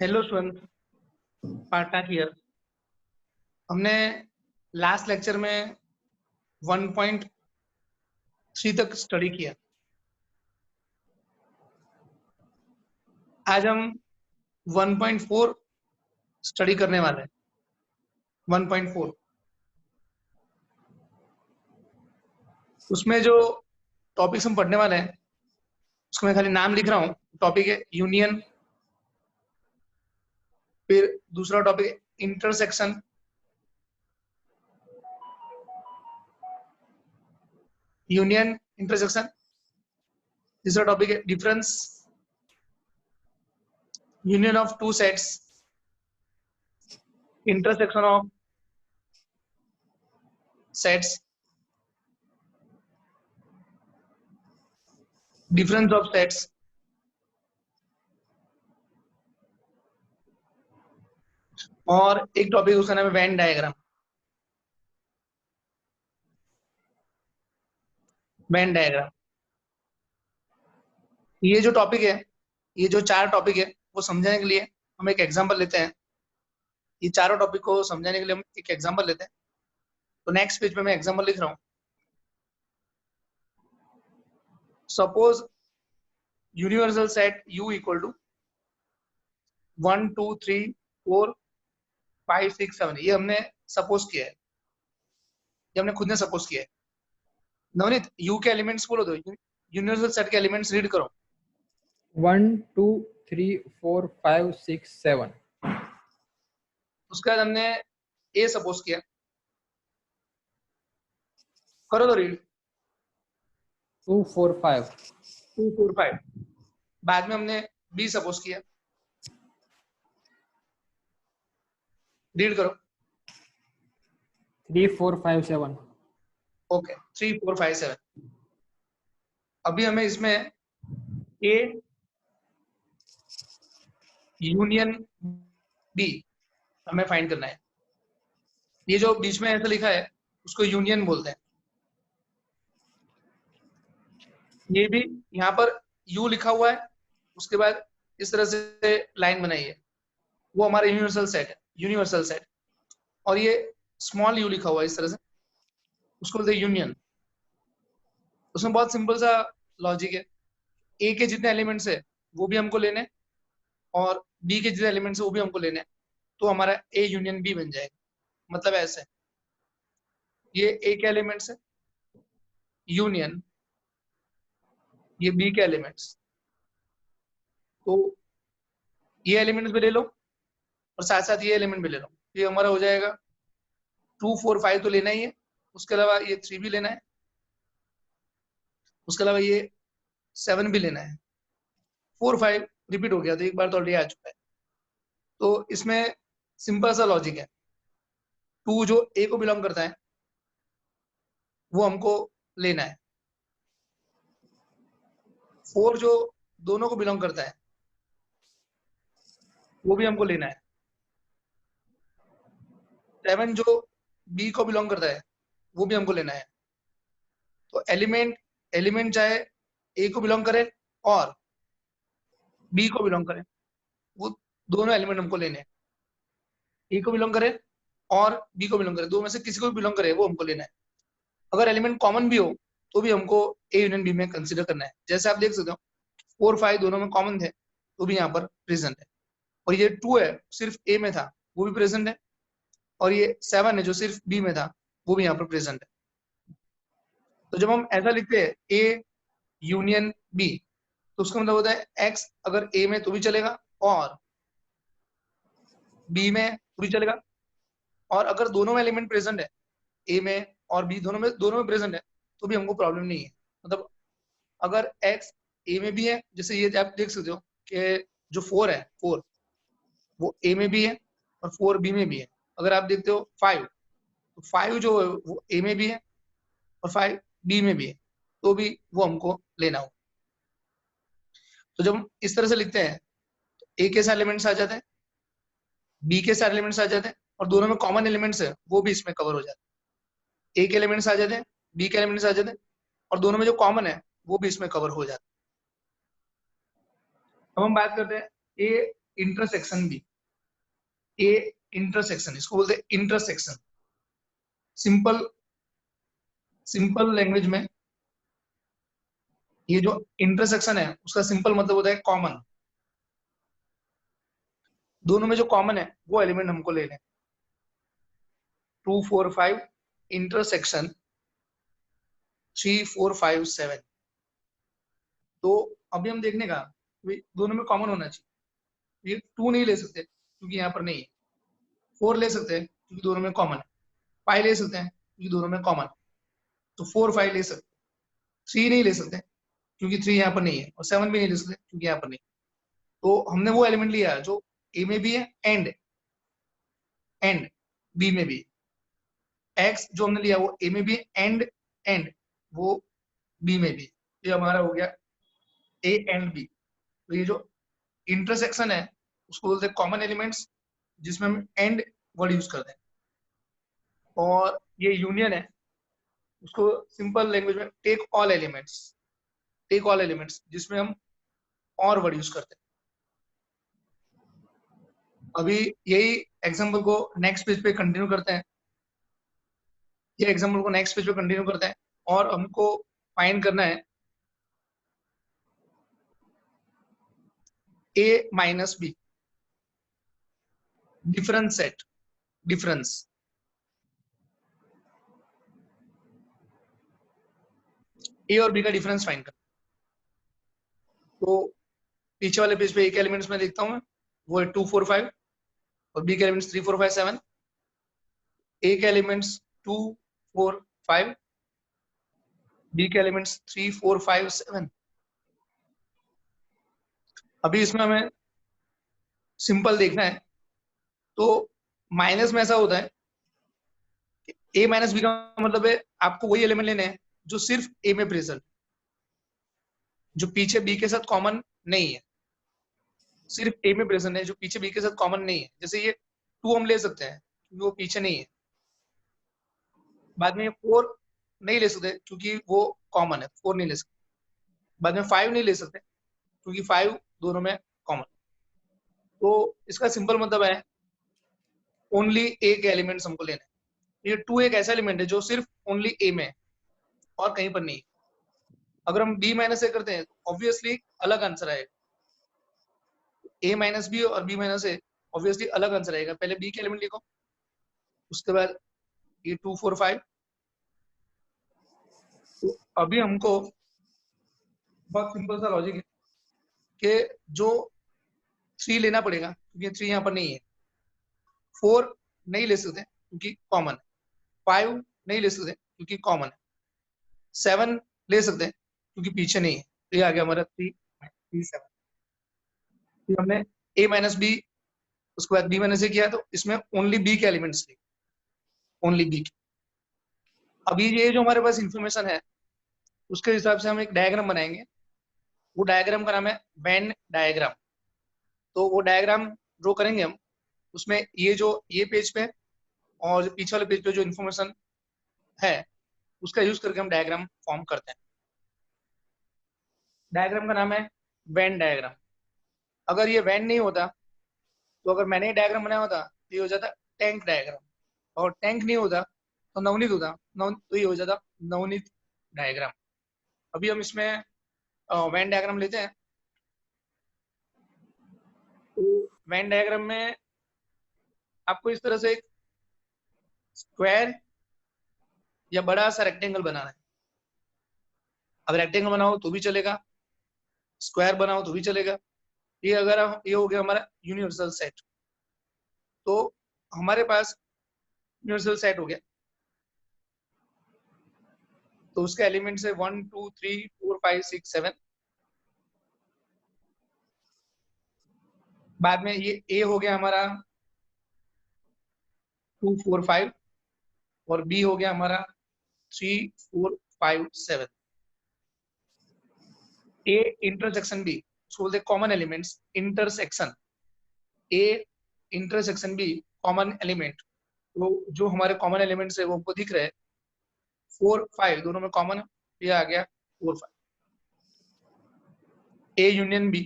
Hello student, partner here. हमने last lecture में 1.3 तक स्टडी किया। आज हम 1.4 स्टडी करने वाले हैं। 1.4 उसमें जो टॉपिक्स हम पढ़ने वाले हैं उसको मैं खाली नाम लिख रहा हूँ। टॉपिक है यूनियन, फिर दूसरा टॉपिक है इंटरसेक्शन, यूनियन इंटरसेक्शन। तीसरा टॉपिक है difference, union of two sets, intersection of sets, difference of sets, और एक टॉपिक उसका नाम है वेन डायग्राम। वेन डायग्राम, ये जो टॉपिक है, ये जो चार टॉपिक है वो समझाने के लिए हम एक एग्जांपल लेते हैं। ये चारों टॉपिक को समझाने के लिए हम एक एग्जांपल लेते हैं। तो नेक्स्ट पेज पे मैं एग्जांपल लिख रहा हूँ। Suppose universal set U equal to 1 2 3 4 5 6 7। ये हमने सपोज किया है, ये हमने खुद ने सपोज किया है। नवनीत, U के एलिमेंट्स बोलो, तो यूनिवर्सल सेट के एलिमेंट्स रीड करो। 1 2 3 4 5 6 7। उसके बाद हमने A सपोज किया, करो तो रीड। 2 4 5। 2 4 5। बाद में हमने B सपोज किया, रीड करो। 3 4 5 7। ओके, 3 4 5 7। अभी हमें इसमें A यूनियन B हमें फाइंड करना है। ये जो बीच में ऐसा लिखा है उसको यूनियन बोलते हैं। ये भी यहाँ पर U लिखा हुआ है, उसके बाद इस तरह से लाइन बनाई है, वो हमारा यूनिवर्सल सेट है, यूनिवर्सल सेट। और ये स्मॉल u लिखा हुआ है इस तरह से, उसको बोलते हैं यूनियन। उसमें बहुत सिंपल सा लॉजिक है। A के जितने एलिमेंट्स है वो भी हमको लेने हैं, और B के जितने एलिमेंट्स है वो भी हमको लेने हैं, तो हमारा A यूनियन B बन जाएगा। मतलब ऐसे, ये A के एलिमेंट्स है यूनियन ये B के एलिमेंट्स, तो ये एलिमेंट्स भी ले लो और साथ साथ ये एलिमेंट भी ले लो। ये हमारा हो जाएगा 2 4 5 तो लेना ही है, उसके अलावा ये 3 भी लेना है, उसके अलावा ये 7 भी लेना है। 4 5 रिपीट हो गया, तो एक बार तो ऑलरेडी आ चुका है। तो इसमें सिंपल सा लॉजिक है। 2 जो A को बिलोंग करता है वो हमको लेना है। 4 जो दोनों को बिलोंग करता है वो भी हमको लेना है। 7 जो B को बिलोंग करता है वो भी हमको लेना है। तो एलिमेंट चाहे A को बिलोंग करे और B को बिलोंग करे, वो दोनों एलिमेंट हमको लेने हैं। A को बिलोंग करे और B को बिलोंग करे, दो में से किसी को भी बिलोंग करे वो हमको लेना है। अगर एलिमेंट कॉमन भी हो तो भी हमको A यूनियन B में कंसीडर करना है। जैसे आप देख सकते हो 4 5 दोनों में कॉमन थे तो भी यहाँ पर प्रेजेंट है, और ये 2 है सिर्फ A में था वो भी प्रेजेंट है, और ये 7 है जो सिर्फ B में था वो भी यहाँ पर प्रेजेंट है। तो जब हम ऐसा लिखते हैं A यूनियन B, तो उसका मतलब होता है X अगर A में तो भी चलेगा और B में तो भी चलेगा, और अगर दोनों में एलिमेंट प्रेजेंट है A में और B दोनों में प्रेजेंट है तो भी हमको प्रॉब्लम नहीं है। मतलब अगर X A में भी है, जैसे ये आप देख सकते हो कि जो 4 है 4 वो A में भी है और 4 B में भी है। अगर आप देखते हो 5, तो 5 जो है वो A में भी है और 5 B में भी है, तो भी वो हमको लेना हो। तो जब हम इस तरह से लिखते हैं तो A के सारे एलिमेंट्स आ जाते हैं, B के सारे एलिमेंट्स आ जाते हैं, और दोनों में कॉमन एलिमेंट्स है वो भी इसमें कवर हो जाते हैं। A के एलिमेंट्स आ जाते हैं, B के एलिमेंट्स आ जाते हैं, और दोनों में जो कॉमन है वो भी इसमें कवर हो जाता है। अब हम बात करते हैं A intersection B, A intersection, इसको बोलते हैं इंटरसेक्शन। सिंपल लैंग्वेज में ये जो इंटरसेक्शन है उसका सिंपल मतलब होता है कॉमन। दोनों में जो कॉमन है वो एलिमेंट हमको लेने हैं। 2 4 5 इंटरसेक्शन 3 4 5 7। तो अभी हम देखने का दोनों में कॉमन होना चाहिए। ये 2 नहीं ले सकते क्योंकि यहाँ पर नहीं है। 4 ले सकते हैं क्योंकि दोनों में कॉमन है। 5 ले सकते हैं क्योंकि दोनों में कॉमन है, तो 4 5 ले सकते। 3 नहीं ले सकते क्योंकि 3 यहाँ पर नहीं है, और 7 भी नहीं ले सकते क्योंकि यहाँ पर नहीं। तो हमने वो एलिमेंट लिया जो ए में भी है एंड बी में भी। एक्स जो हमने लिया वो ए में भी है एंड वो बी में भी। ये हमारा हो गया ए एंड बी। तो ये जो इंटरसेक्शन है उसको बोलते हैं कॉमन एलिमेंट्स, जिसमें हम एंड वर्ड यूज करते हैं। और ये यूनियन है, उसको सिंपल लैंग्वेज में टेक ऑल एलिमेंट्स, जिसमें हम और वर्ड यूज करते हैं। अभी यही एग्जांपल को नेक्स्ट पेज पे कंटिन्यू करते हैं। ये एग्जांपल को नेक्स्ट पेज पे कंटिन्यू करते हैं और हमको फाइंड करना है A minus B difference set. Difference A और बी का डिफरेंस फाइंड करना। तो पीछे वाले पेज पे ए के एलिमेंट्स में देखता हूँ मैं, वो है 2 4 5, और बी के एलिमेंट्स 3 4 5 7। ए के एलिमेंट्स 2 4 5, बी के एलिमेंट्स 3 4 5 7। अभी इसमें हमें सिंपल देखना है। तो माइनस में ऐसा होता है कि ए माइनस बी का मतलब है आपको वही एलिमेंट लेने हैं जो सिर्फ ए में प्रेजेंट, जो पीछे बी के साथ कॉमन नहीं है। सिर्फ ए में प्रेजेंट है जो पीछे बी के साथ कॉमन नहीं है। जैसे ये 2 हम ले सकते हैं क्योंकि वो पीछे नहीं है। बाद में ये 4 नहीं ले सकते क्योंकि वो कॉमन है, 4 नहीं ले सकते। बाद में 5 नहीं ले सकते क्योंकि 5 दोनों में कॉमन। तो इसका सिंपल मतलब है ओनली ए के एलिमेंट्स हमको लेने हैं। ये 2 एक ऐसा एलिमेंट है जो सिर्फ ओनली ए में है और कहीं पर नहीं। अगर हम बी माइनस ए करते हैं तो ऑब्वियसली अलग आंसर आएगा। ए माइनस बी और बी माइनस ए ऑब्वियसली अलग आंसर आएगा। पहले बी के एलिमेंट लिखो, उसके बाद ये 2 4 5। तो अभी हमको बहुत सिंपल सा लॉजिक है कि जो 3 लेना पड़ेगा क्योंकि 3 यहाँ पर नहीं है। 4 नहीं ले सकते क्योंकि कॉमन है। 5 नहीं ले सकते क्योंकि कॉमन है। 7 ले सकते हैं क्योंकि पीछे नहीं है। तो ये आ गया हमारा 3 7। फिर हमने a माइनस बी, उसके बाद b माइनस ए किया, तो इसमें ओनली b के एलिमेंट्स लिए, ओनली b के। अभी ये जो हमारे पास इंफॉर्मेशन है उसके हिसाब से हम एक डायग्राम बनाएंगे। वो डायग्राम का नाम है वेन डायग्राम। तो वो डायग्राम ड्रॉ करेंगे हम। उसमें ये पेज पे और जो पीछे वाले पेज पे जो इन्फॉर्मेशन है उसका यूज करके हम डायग्राम फॉर्म करते हैं। डायग्राम का नाम है वेन डायग्राम। अगर ये वेन नहीं होता, तो अगर मैंने डायग्राम बनाया होता तो ये हो जाता टैंक डायग्राम, और टैंक नहीं होता तो नवनीत होता, तो ये हो जाता नवनीत डायग्राम। अभी हम इसमें वेन डायग्राम लेते हैं। तो वेन डायग्राम में आपको इस तरह से एक स्क्वायर या बड़ा सा रेक्टेंगल बनाना है। अब रेक्टेंगल बनाओ तो भी चलेगा, स्क्वायर बनाओ तो भी चलेगा। ये हो गया हमारा यूनिवर्सल सेट। तो हमारे पास यूनिवर्सल सेट हो गया। तो उसके एलिमेंट्स है 1 2 3 4 5 6 7। बाद में ये ए हो गया हमारा 2 4 5, और बी हो गया हमारा 3 4 5 7। ए इंटरसेक्शन बी, उसको बोलते common elements. Intersection A intersection B common element. तो जो हमारे कॉमन एलिमेंट्स है वो आपको दिख रहे हैं। 4 5 दोनों में कॉमन है, ये आ गया 4 5। ए यूनियन बी,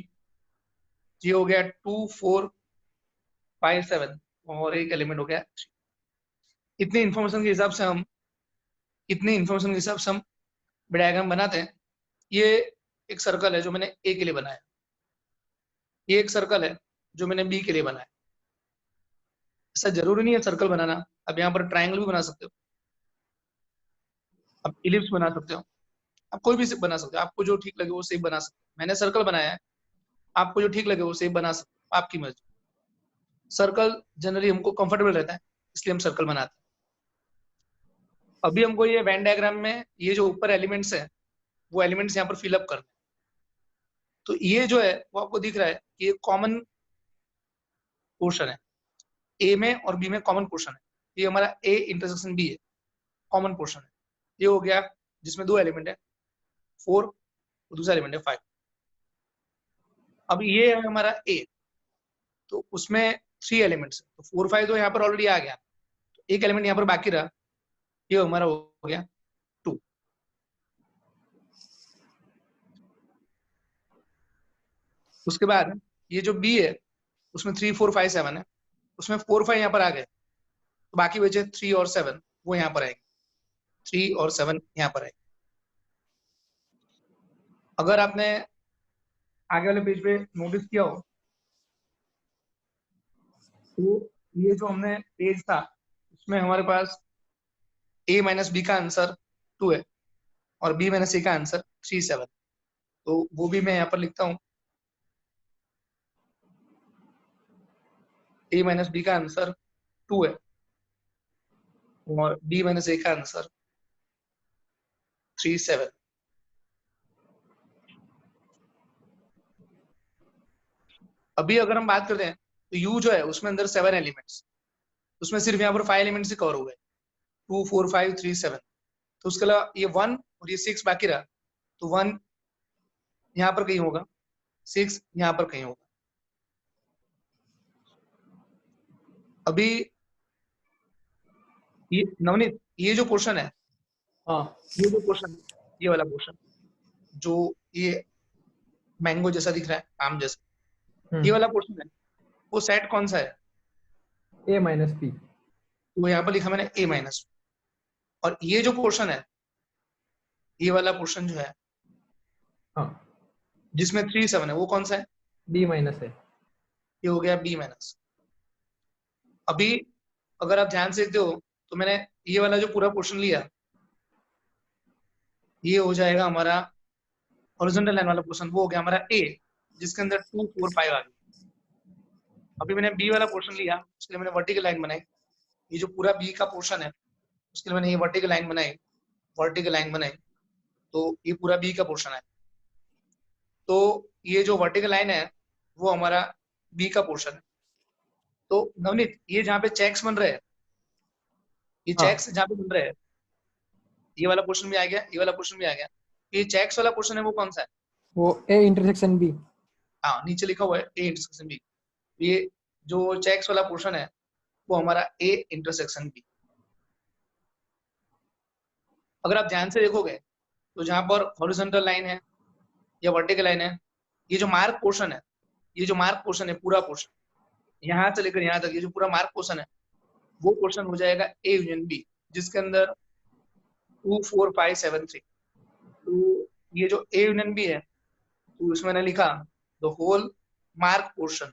ये हो गया 2 4 5 7 और एक एलिमेंट हो गया 3। इतनी इंफॉर्मेशन के हिसाब से हम डायग्राम बनाते हैं। ये एक सर्कल है जो मैंने ए के लिए बनाया, ये एक सर्कल है जो मैंने बी के लिए बनाया। ऐसा जरूरी नहीं है सर्कल बनाना, अब यहाँ पर ट्रायंगल भी बना सकते हो, आप इलिप्स बना सकते हो, आप कोई भी शेप बना सकते हो, आपको जो ठीक लगे वो शेप बना सकते हो। मैंने सर्कल बनाया है, आपको जो ठीक लगे वो शेप बना सकते हो, आपकी मर्जी। सर्कल जनरली हमको कंफर्टेबल रहता है, इसलिए हम सर्कल बनाते हैं। अभी हमको ये वेन डायग्राम में ये जो ऊपर एलिमेंट्स है वो एलिमेंट्स यहाँ पर फिलअप करने। तो ये जो है वो आपको दिख रहा है कि ये कॉमन पोर्शन है, ए में और बी में कॉमन पोर्शन है। ये हमारा ए इंटरसेक्शन बी है, कॉमन पोर्शन है। ये हो गया जिसमें दो एलिमेंट है 4 और दूसरा एलिमेंट है 5। अब ये है हमारा ए, तो उसमें 3 एलिमेंट्स है, तो 4 5 तो यहाँ पर ऑलरेडी आ गया, तो एक एलिमेंट यहाँ पर बाकी रहा, ये हमारा हो गया 2। उसके बाद ये जो बी है उसमें 3 4 5 7 है, उसमें 4 5 यहाँ पर आ गए, तो बाकी बचे 3 और 7, वो यहाँ पर आएंगे, 3 और 7 यहाँ पर आएंगे। अगर आपने आगे वाले पेज पे नोटिस किया हो तो ये जो हमने पेज था उसमें हमारे पास a माइनस बी का आंसर 2 है और b माइनस ए का आंसर 3 7। तो वो भी मैं यहाँ पर लिखता हूँ, a माइनस बी का आंसर 2 है और b माइनस ए का आंसर 3 7। अभी अगर हम बात करते हैं तो u जो है उसमें अंदर 7 एलिमेंट्स, उसमें सिर्फ यहाँ पर 5 एलिमेंट्स ही कवर हो गए, 2 4 5 3 7। तो उसके अलावा ये 1 और ये 6 बाकी रहा, तो 1 यहाँ पर कहीं होगा, 6 यहाँ पर कहीं होगा। अभी ये नवनीत, ये जो पोर्शन है, हाँ ये जो पोर्शन, ये वाला पोर्शन जो ये मैंगो जैसा दिख रहा है, आम जैसा, ये वाला पोर्शन है, वो सेट कौन सा है? A minus B. तो यहाँ पर लिखा मैंने a माइनस। और ये जो पोर्शन है, ये वाला पोर्शन जो है हाँ जिसमें 3 7 है, वो कौन सा है? बी माइनस है। ये हो गया b माइनस। अभी अगर आप ध्यान से देखते हो तो मैंने ये वाला जो पूरा पोर्शन लिया, ये हो जाएगा हमारा हॉरिजॉन्टल लाइन वाला पोर्शन, वो हो गया हमारा a, जिसके अंदर 2 4 5 आ गया। अभी मैंने b वाला पोर्शन लिया, उसके लिए मैंने वर्टिकल लाइन बनाई, ये जो पूरा b का पोर्शन है उसके लिए मैंने ये वर्टिकल लाइन बनाई, तो ये पूरा b का पोर्शन है। तो ये जो वर्टिकल लाइन है वो हमारा b का पोर्शन है। तो नवनीत, ये जहाँ पे चेक्स बन रहे हैं, ये हाँ चेक्स जहाँ पे बन रहे हैं, ये वाला पोर्शन भी आ गया, ये वाला पोर्शन भी आ गया, ये चेक्स वाला पोर्शन है वो कौन सा है? वो ए इंटरसेक्शन बी। हाँ, नीचे लिखा हुआ है ए इंटरसेक्शन बी। ये जो चेक्स वाला पोर्शन है वो हमारा ए इंटरसेक्शन बी। अगर आप ध्यान से देखोगे तो जहां पर हॉरिजॉन्टल लाइन है या वर्टिकल लाइन है, ये जो मार्क पोर्शन है, ये जो मार्क पोर्शन है, पूरा पोर्शन यहाँ से लेकर यहाँ तक, ये जो पूरा मार्क पोर्शन है वो पोर्शन हो जाएगा ए यूनियन बी, जिसके अंदर 2 4 5 7 3। तो ये जो ए यूनियन बी है, तो उसमें मैंने लिखा द होल मार्क पोर्शन,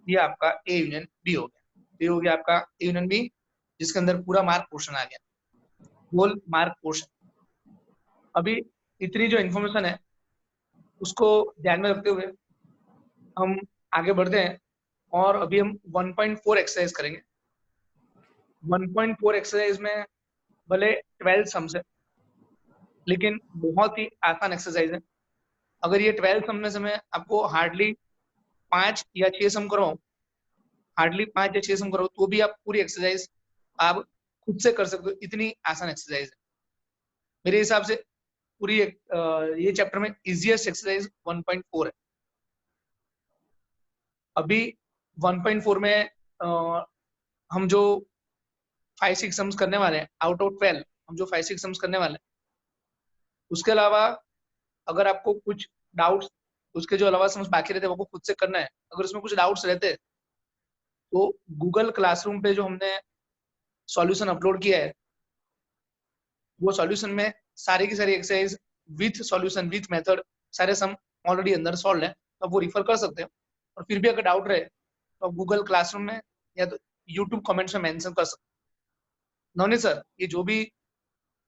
ये आपका ए यूनियन बी हो गया। ये हो गया आपका ए यूनियन बी, जिसके अंदर पूरा मार्क पोर्शन आ गया, होल मार्क पोर्शन। अभी इतनी जो इन्फॉर्मेशन है उसको ध्यान में रखते हुए हम आगे बढ़ते हैं और अभी हम 1.4 एक्सरसाइज करेंगे। 1.4 एक्सरसाइज में भले 12 सम्स है लेकिन बहुत ही आसान एक्सरसाइज है। अगर ये 12 सम में से मैं आपको हार्डली 5 या 6 सम कराऊं, तो भी आप पूरी एक्सरसाइज आप खुद से कर सकते हो, इतनी आसान एक्सरसाइज है मेरे हिसाब से। पूरी ये चैप्टर में इजीएस्ट एक्सरसाइज 1.4 है। अभी 1.4 में हम जो 5 6 सम्स करने वाले हैं, आउट ऑफ 12 हम जो 5 6 सम्स करने वाले हैं, उसके अलावा अगर आपको कुछ डाउट्स उसके जो अलावा समझ बाकी रहते हैं वो खुद से करना है। अगर उसमें कुछ डाउट्स रहते तो गूगल क्लासरूम पे जो हमने सॉल्यूशन अपलोड किया है, वो सॉल्यूशन में सारी की सारी exercise with solution with method सारे सम ऑलरेडी अंदर सॉल्व है, तो आप वो रिफर कर सकते हो। और फिर भी अगर डाउट रहे तो आप गूगल क्लासरूम में या तो यूट्यूब कमेंट्स में मेंशन कर सकते हो। नवनीत सर, ये जो भी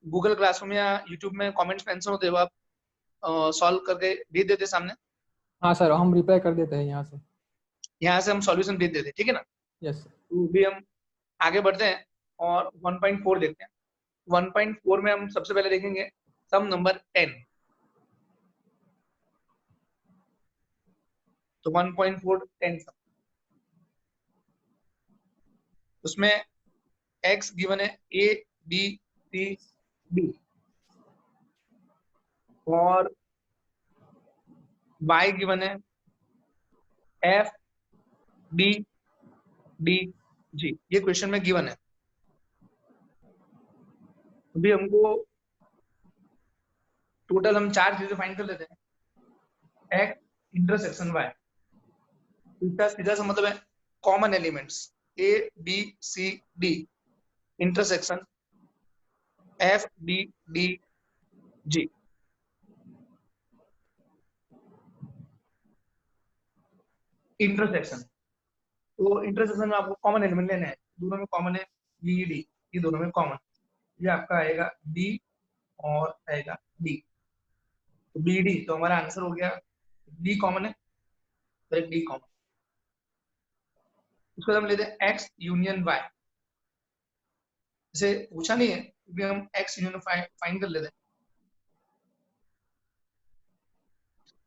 गूगल क्लासरूम या यूट्यूब में कमेंट्स मेंशन होते हैं वो आप सॉल्व करके भेज देते सामने, हाँ सर, हम रिप्लाई कर देते हैं यहाँ से। यहाँ से हम सॉल्यूशन भेज देते, ठीक है ना। Yes sir. तो भी हम आगे बढ़ते हैं और 1.4 देखते हैं। 1.4 में हम सबसे पहले देखेंगे सम नंबर 10। तो 1.4 10 सम, उसमें x गिवन है a b c d और y गिवन है f d d g। ये क्वेश्चन में गिवन है। अभी हमको टोटल हम 4 चीजें फाइंड कर लेते हैं। x इंटरसेक्शन y, इसका सीधा सा मतलब है common elements a b c d intersection f d d g। Intersection, तो इंटरसेक्शन में आपको कॉमन एलिमेंट लेना है। दोनों में कॉमन है बी डी, ये दोनों में कॉमन, ये आपका आएगा डी और आएगा डी। तो बी डी, तो हमारा आंसर हो गया डी कॉमन है, तो एक डी कॉमन। उसके बाद हम लेते हैं एक्स यूनियन वाई। इसे पूछा नहीं है क्योंकि हम एक्स यूनियन फाइंड कर लेते हैं।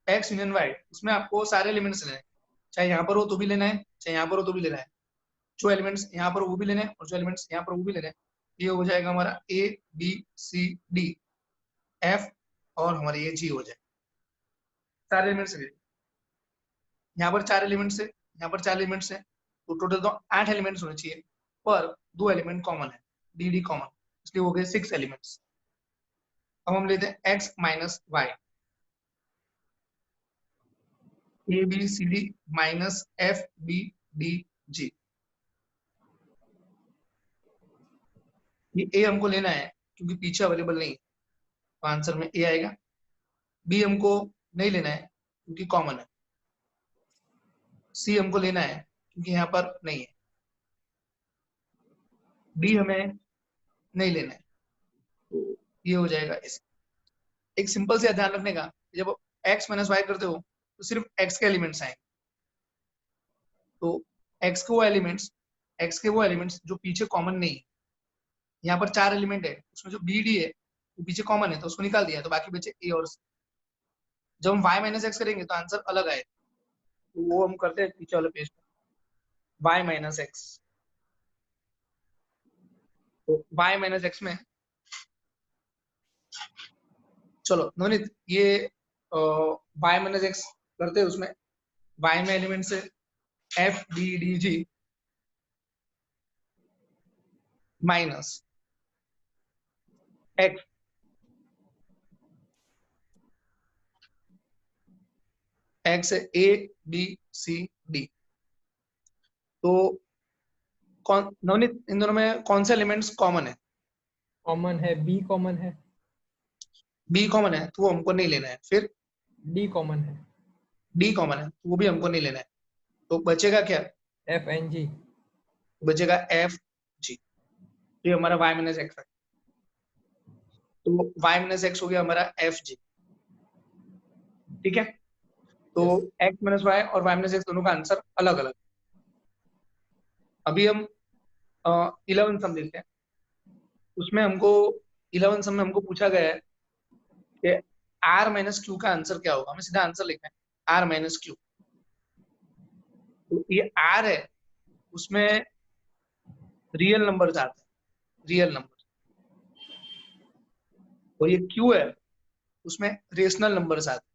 एक्स यूनियन वाई, उसमें आपको सारे एलिमेंट्स लेने हैं, चाहे यहाँ पर हो तो भी लेना है, चाहे यहाँ पर हो तो भी लेना है। जो एलिमेंट्स यहाँ पर वो भी लेने हैं और जो एलिमेंट्स यहाँ पर वो भी लेने हैं। ये हो जाएगा हमारा A B C D F और हमारे ये जी हो जाए। सारे एलिमेंट्स ले, यहाँ पर 4 एलिमेंट्स है, यहाँ पर 4 एलिमेंट्स है, तो टोटल तो 8 एलिमेंट्स होने चाहिए, पर 2 एलिमेंट कॉमन है, डी डी कॉमन, इसलिए हो गए 6 एलिमेंट्स। अब हम लेते हैं X minus Y, A B C D minus F B D G. ये ए हमको लेना है क्योंकि पीछे अवेलेबल नहीं है, तो आंसर में ए आएगा। बी हमको नहीं लेना है क्योंकि कॉमन है। सी हमको लेना है क्योंकि यहाँ पर नहीं है। डी हमें नहीं लेना है, तो ये हो जाएगा इस। एक सिंपल से ध्यान रखने का, जब x माइनस वाई करते हो तो सिर्फ x के एलिमेंट्स आएंगे। तो x के वो एलिमेंट्स जो पीछे कॉमन नहीं है। यहाँ पर 4 एलिमेंट है, उसमें जो बी डी है वो पीछे कॉमन है, तो उसको निकाल दिया, तो बाकी बचे ए और सी। जब हम y माइनस एक्स करेंगे तो आंसर अलग आएगा, तो वो हम करते हैं पीछे वाले पेज पर y माइनस एक्स। तो y माइनस एक्स में, चलो नवनीत ये y माइनस एक्स करते हैं, उसमें y में एलिमेंट से F D D G minus X X A B C D. तो कौन नवनीत, इन दोनों में कौन से एलिमेंट्स कॉमन है? कॉमन है, बी कॉमन है। बी कॉमन है तो वो हमको नहीं लेना है। फिर डी कॉमन है। डी कॉमन है तो वो भी हमको नहीं लेना है। तो बचेगा क्या? F and G. बचेगा एफ जी। ये हमारा y माइनस एक्स है, तो y माइनस एक्स हो गया हमारा एफ जी। ठीक है, तो यस। x माइनस वाई और y माइनस एक्स दोनों का आंसर अलग अलग। अभी हम 11 सम देखते हैं। उसमें हमको 11 सम में हमको पूछा गया है कि r माइनस क्यू का आंसर क्या होगा। हमें सीधा आंसर लिखना है r माइनस क्यू। तो ये r है, उसमें रियल नंबर आते हैं, रियल नंबर। और ये q है, उसमें रेशनल नंबर्स आते हैं।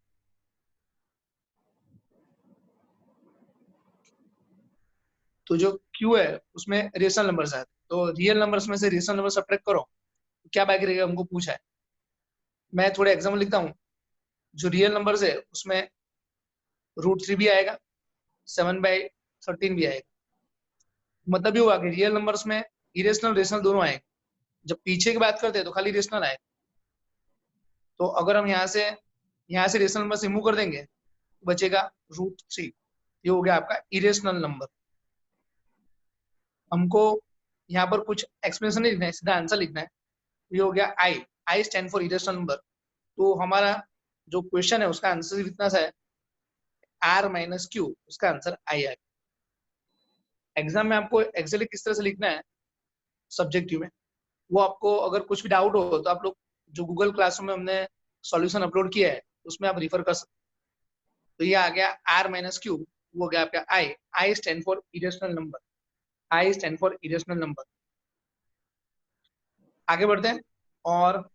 तो जो q है उसमें रेशनल नंबर्स आते हैं, तो रियल नंबर्स में से रेशनल नंबर सब्ट्रैक्ट करो तो क्या बाकी रहेगा, हमको पूछा है। मैं थोड़े एग्जाम्पल लिखता हूँ। जो रियल नंबर्स है उसमें √3 भी आएगा, 7/13 भी आएगा। मतलब ये हुआ कि रियल नंबर्स में इरेशनल रेशनल दोनों आएंगे। जब पीछे की बात करते हैं तो खाली रेशनल आएगा। तो अगर हम यहाँ से रेशनल नंबर रिमूव कर देंगे तो बचेगा √3। ये हो गया आपका इरेशनल नंबर। हमको यहाँ पर कुछ एक्सप्लेनेशन नहीं लिखना है, सीधा आंसर लिखना है। ये हो गया I stand for irrational number. तो हमारा जो क्वेश्चन है उसका आंसर इतना सा है, R-Q, उसका आंसर आई आएगा। एग्जाम में आपको एक्चुअली किस तरह से लिखना है सब्जेक्टिव में, वो आपको अगर कुछ भी डाउट हो तो आप लोग जो गूगल क्लासरूम में हमने सॉल्यूशन अपलोड किया है उसमें आप रिफर कर सकते। तो ये आ गया R-Q, वो हो गया आपका I stand for irrational number. I stand for irrational number. आगे बढ़ते हैं और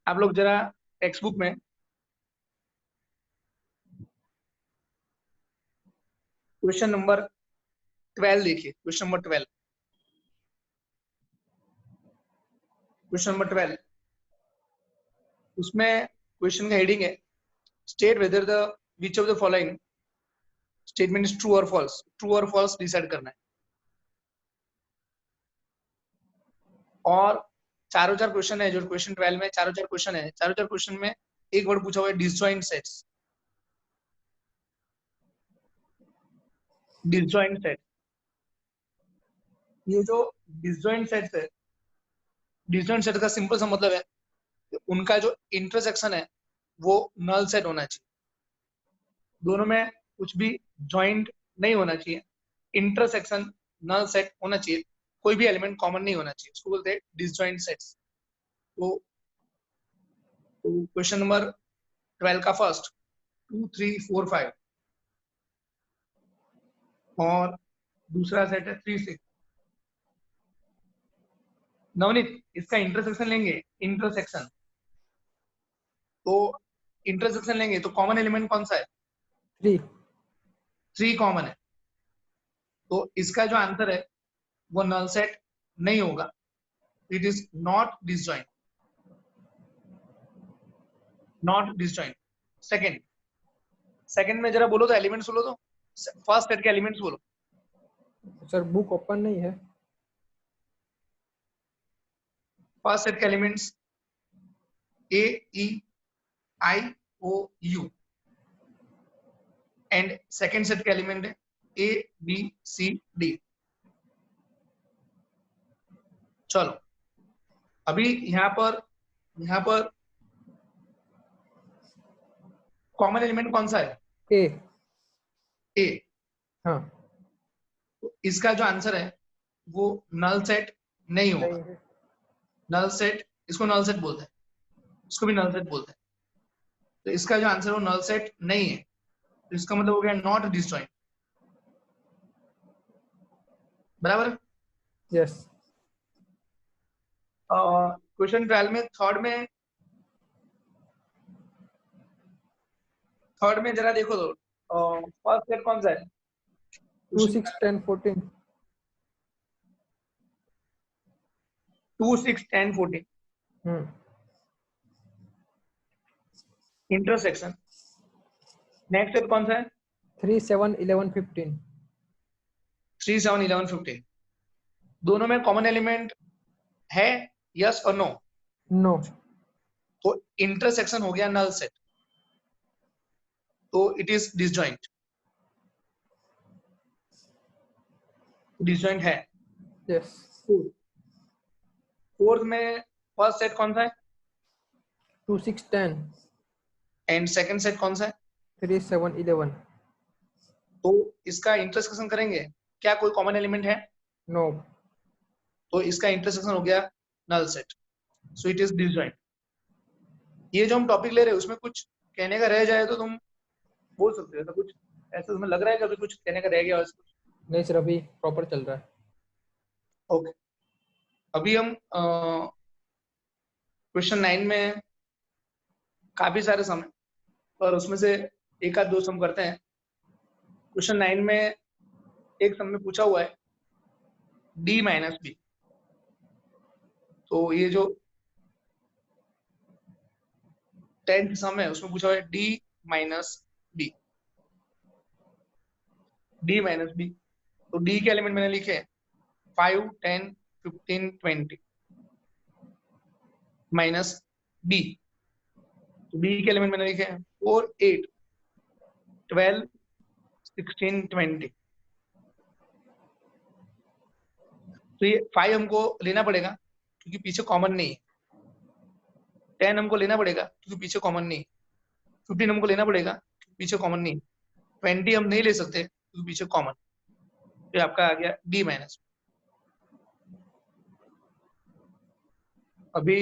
आप लोग जरा टेक्स्ट बुक में क्वेश्चन नंबर 12 देखिए। क्वेश्चन नंबर 12, क्वेश्चन नंबर 12, उसमें क्वेश्चन का हेडिंग है state whether the which of the following statement is true और फॉल्स। ट्रू और फॉल्स डिसाइड करना है। और चारों चार क्वेश्चन है, जो क्वेश्चन 12 में चारों चार क्वेश्चन है, चारों चार क्वेश्चन में एक वर्ड पूछा हुआ है डिसजॉइंट सेट्स। डिसजॉइंट सेट, ये जो डिसजॉइंट सेट्स है, डिसजॉइंट सेट का सिंपल सा मतलब है कि उनका जो इंटरसेक्शन है वो नल सेट होना चाहिए। दोनों में कुछ भी जॉइंट नहीं होना चाहिए, इंटरसेक्शन नल सेट होना चाहिए, कोई भी एलिमेंट कॉमन नहीं होना चाहिए, उसको बोलते हैं डिसजॉइंट सेट्स। तो क्वेश्चन नंबर 12 का फर्स्ट 2, 3, 4, 5 और दूसरा सेट है 3, 6। नवनीत, इसका इंटरसेक्शन लेंगे, इंटरसेक्शन। तो इंटरसेक्शन लेंगे तो कॉमन एलिमेंट कौन सा है? 3। 3 कॉमन है। तो इसका जो आंसर है वो नल सेट नहीं होगा। It is not disjoint, not disjoint. Second, second में जरा बोलो तो एलिमेंट्स बोलो तो, फर्स्ट सेट के एलिमेंट्स बोलो। सर बुक ओपन नहीं है। फर्स्ट सेट के elements A, E, I, O, U and second set के एलिमेंट है A, B, C, D। चलो अभी यहाँ पर कॉमन एलिमेंट कौन सा है? ए। A। हाँ। तो इसका जो आंसर है वो नल सेट नहीं होगा। नहीं है। नल सेट, इसको नल सेट बोलते हैं, इसको भी नल सेट बोलते हैं। तो इसका जो आंसर है वो नल सेट नहीं है। तो इसका मतलब हो गया नॉट डिसजॉइंट। बराबर। यस। क्वेश्चन 12 में थर्ड में जरा देखो तो फर्स्ट सेट कौन सा है? 2, 6, 10, 14। 2, 6, 10, 14 इंटरसेक्शन। नेक्स्ट सेट कौन सा है? 3, 7, 11, 15। 3, 7, 11, 15। दोनों में कॉमन एलिमेंट है, यस और नो? नो। तो इंटरसेक्शन हो गया नल सेट, तो इट इज डिसजॉइंट। डिसजॉइंट है। यस। फोर्थ में फर्स्ट सेट कौन सा है 2, 6, 10, एंड सेकंड सेट कौन सा है? 3, 7, 11। तो इसका इंटरसेक्शन करेंगे, क्या कोई कॉमन एलिमेंट है? नो। तो इसका इंटरसेक्शन हो गया null set, so it is disjoint. ये जो हम टॉपिक ले रहे हैं उसमें कुछ कहने का रह जाए तो तुम बोल सकते हो। तो कुछ ऐसा तुम्हें लग रहा है कि अभी कुछ कहने का रह गया? नहीं सर, अभी प्रॉपर चल रहा है। ओके, अभी हम क्वेश्चन 9 में काफी सारे सम है और उसमें से एक आध दो सम करते हैं। क्वेश्चन 9 में एक सम में पूछा हुआ है d माइनस बी, तो ये जो 10th सम है उसमें पूछा हुआ है d minus B, d minus B. तो d के एलिमेंट मैंने लिखे 5, 10, 15, 20 माइनस b, तो b के एलिमेंट मैंने लिखे 4, 8, 12, 16, 20। तो ये 5 हमको लेना पड़ेगा क्योंकि पीछे कॉमन नहीं है, 10 हमको लेना पड़ेगा क्योंकि पीछे कॉमन नहीं है, 15 हमको लेना पड़ेगा क्योंकि पीछे कॉमन नहीं है, 20 हम नहीं ले सकते क्योंकि पीछे कॉमन। तो आपका आ गया d माइनस। अभी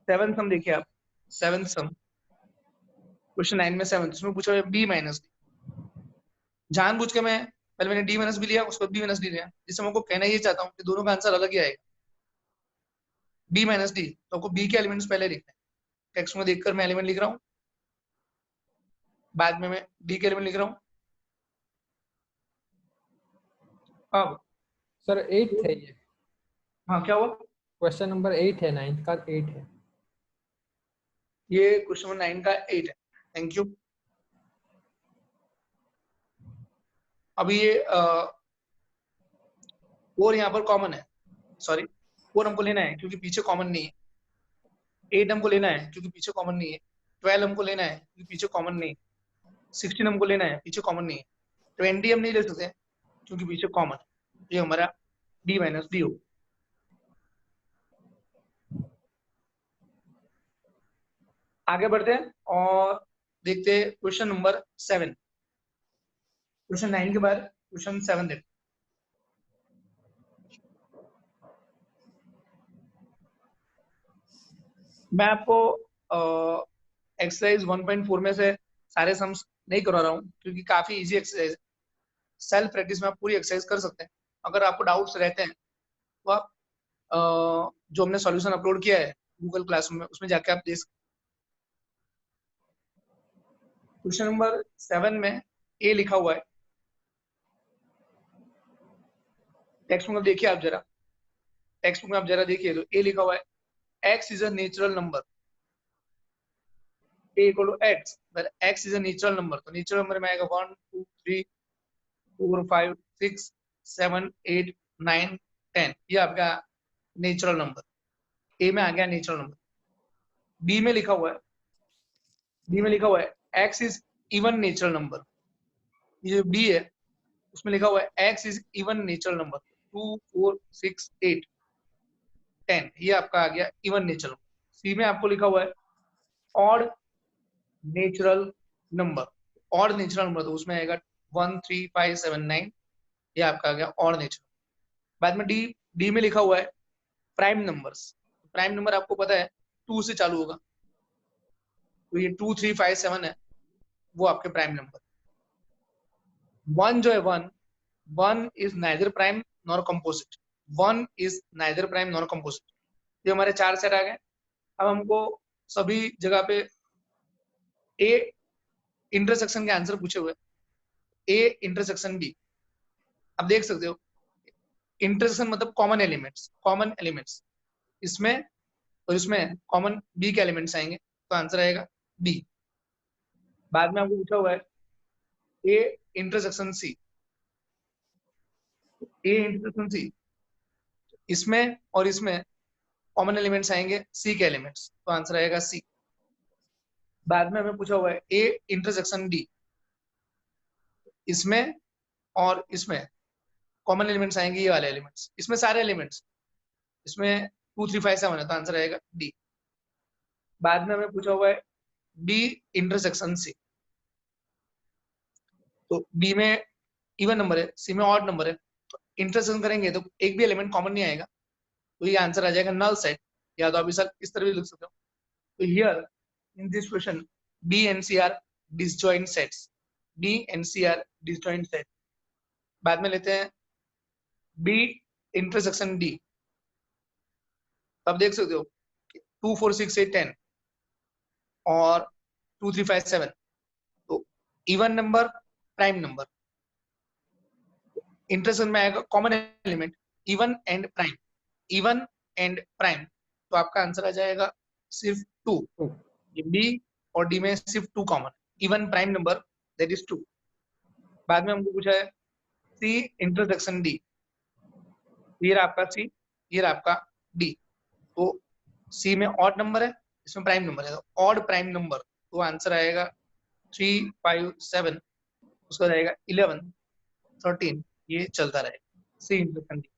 7th सम देखिए आप, 7th सम क्वेश्चन 9 में 7th, उसमें पूछा है b माइनस डी। जानबूझ के मैं पहले मैंने d माइनस बी लिया, उसके बाद b माइनस डी लिया, जिससे मैं आपको कहना ये चाहता हूँ कि दोनों का आंसर अलग ही आएगा। b माइनस डी, तो आपको b के एलिमेंट्स पहले लिखना है। टेक्स्ट में देखकर मैं एलिमेंट लिख रहा हूँ, बाद में मैं d के एलिमेंट लिख रहा हूँ। अब सर 8th है ये, हाँ क्या हुआ? क्वेश्चन नंबर 8 है, 9th का 8 है। ये क्वेश्चन नंबर 9 का 8 है। Thank you. अभी ये 4 यहाँ पर कॉमन है, सॉरी 4 हमको लेना है क्योंकि पीछे कॉमन नहीं है, 8 हमको लेना है क्योंकि पीछे कॉमन नहीं है, 12 हमको लेना है क्योंकि पीछे कॉमन नहीं है, 16 हमको लेना है पीछे कॉमन नहीं है, 20 हम नहीं ले सकते क्योंकि पीछे कॉमन है। ये हमारा d माइनस डी हो। आगे बढ़ते हैं और देखते हैं क्वेश्चन नंबर 7। क्वेश्चन 9 के बाद क्वेश्चन 7 देखते। मैं आपको एक्सरसाइज 1.4 में से सारे सम्स नहीं करवा रहा हूँ क्योंकि काफी इजी एक्सरसाइज है। सेल्फ प्रैक्टिस में आप पूरी एक्सरसाइज कर सकते हैं। अगर आपको डाउट्स रहते हैं तो आप जो हमने सॉल्यूशन अपलोड किया है गूगल क्लासरूम में, उसमें जाके आप देख सकते हैं। क्वेश्चन नंबर 7 में ए लिखा हुआ है, टेक्स्ट बुक में देखिए आप जरा, टेक्स्ट बुक में आप जरा देखिए तो ए लिखा हुआ है x is a natural number, a equal to x, where x is a natural number. तो नेचुरल नंबर में आएगा 1, 2, 3, 4, 5, 6, 7, 8, 9, 10। ये आपका नेचुरल नंबर, ए में आ गया नेचुरल नंबर। बी में लिखा हुआ है, बी में लिखा हुआ है x is even natural number. ये जो बी है उसमें लिखा हुआ है x is even natural number, 2, 4, 6, 8, 10। ये आपका आ गया इवन नेचुरल नंबर। सी में आपको लिखा हुआ है odd natural number, odd natural number तो उसमें आएगा 1, 3, 5, 7, 9। ये आपका आ गया ऑड नेचुरल। बाद में डी, डी में लिखा हुआ है प्राइम नंबर्स। प्राइम नंबर आपको पता है 2 से चालू होगा, तो ये 2, 3, 5, 7 है, वो आपके प्राइम नंबर। 1 जो है 1 is neither prime nor composite, 1 is neither prime nor composite. ये हमारे 4 सेट आ गए। अब हमको सभी जगह पे ए इंटरसेक्शन के आंसर पूछे हुए, ए इंटरसेक्शन बी। अब देख सकते हो इंटरसेक्शन मतलब कॉमन एलिमेंट्स, कॉमन एलिमेंट्स इसमें और इसमें कॉमन बी के एलिमेंट्स आएंगे, तो आंसर आएगा बी। बाद में आपको पूछा हुआ है A intersection C, A intersection C, इसमें और इसमें कॉमन एलिमेंट्स आएंगे सी के एलिमेंट्स, तो आंसर आएगा सी। बाद में हमें पूछा हुआ है ए इंटरसेक्शन डी, इसमें और इसमें कॉमन एलिमेंट्स आएंगे ये वाले एलिमेंट्स, इसमें सारे एलिमेंट्स, इसमें 2, 3, 5, 7 है, तो आंसर आएगा डी। बाद में हमें पूछा हुआ है डी इंटरसेक्शन सी, तो बी में इवन नंबर है, सी में ऑड नंबर है, तो इंटरसेक्शन करेंगे तो एक भी एलिमेंट कॉमन नहीं आएगा, तो ये आंसर आ जाएगा नल सेट। या तो आप इस तरह भी लिख सकते हो। तो here in this question B and C are disjoint sets, B and C are disjoint set. बाद में लेते हैं बी इंटरसेक्शन डी, तब देख सकते हो 2, 4, 6, 8, 10 और 2, 3, 5, 7, तो even number prime number, intersection में आएगा common element even and prime, even and prime, तो आपका आंसर आ जाएगा सिर्फ 2। बी और डी में सिर्फ 2 common, even prime number that is 2। बाद में हमको पूछा है सी इंटरसेक्शन डी, ये रहा आपका सी, ये रहा आपका डी। तो सी में ऑड नंबर है, इसमें प्राइम नंबर है, तो ऑड प्राइम नंबर, तो आंसर आएगा 3, 5, 7, उसका रहेगा 11, 13, ये चलता रहेगा सी इंटरसेक्शन डी।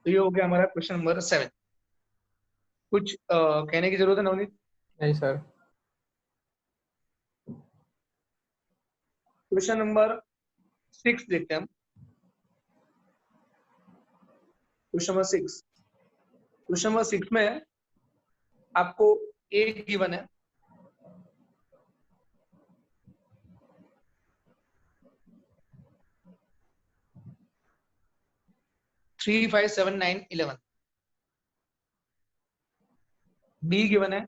तो ये हो गया हमारा क्वेश्चन नंबर 7। कुछ कहने की जरूरत है नवनीत? नहीं सर। क्वेश्चन नंबर 6 देखते हैं हम। क्वेश्चन नंबर 6, क्वेश्चन नंबर 6 में आपको एक गिवन है, थ्री, 5, 7, 9, 11। बी गिवन है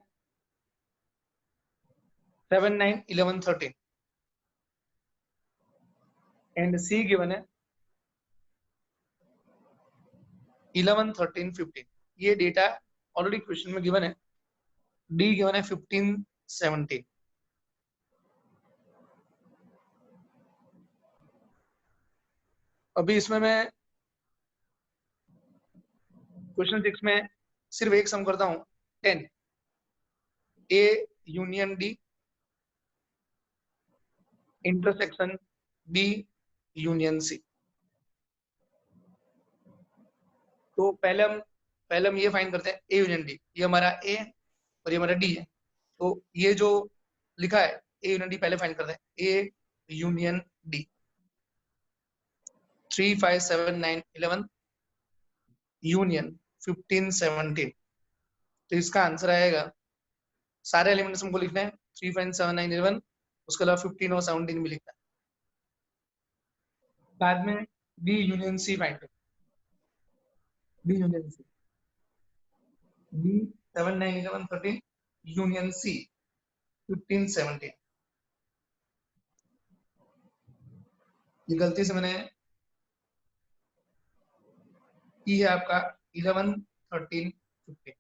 7, 9, 11, 13 एंड सी गिवन है 11, 13, 15। ये डेटा ऑलरेडी क्वेश्चन में गिवन है। डी गिवन है 15, 17। अभी इसमें मैं क्वेश्चन 6 में सिर्फ एक सम करता हूं, 10 A union D intersection B union C. तो पहले हम ये फाइंड करते हैं ए यूनियन डी। ये हमारा ए और ये हमारा डी है, तो ये जो लिखा है ए यूनियन डी पहले फाइंड करते हैं। A union D 3, 5, 7, 9, 11 union 15, 17। तो इसका आंसर आएगा, सारे एलिमेंट्स हमको लिखने हैं 3, 5, 7, 9, 11, उसके अलावा 15 और 17 भी लिखना है। बाद में बी यूनियन सी फाइंड करें। B union C, B 7, 9, 11, 13 union C 15, 17। ये गलती से मैंने की है आपका 11, 13, 15।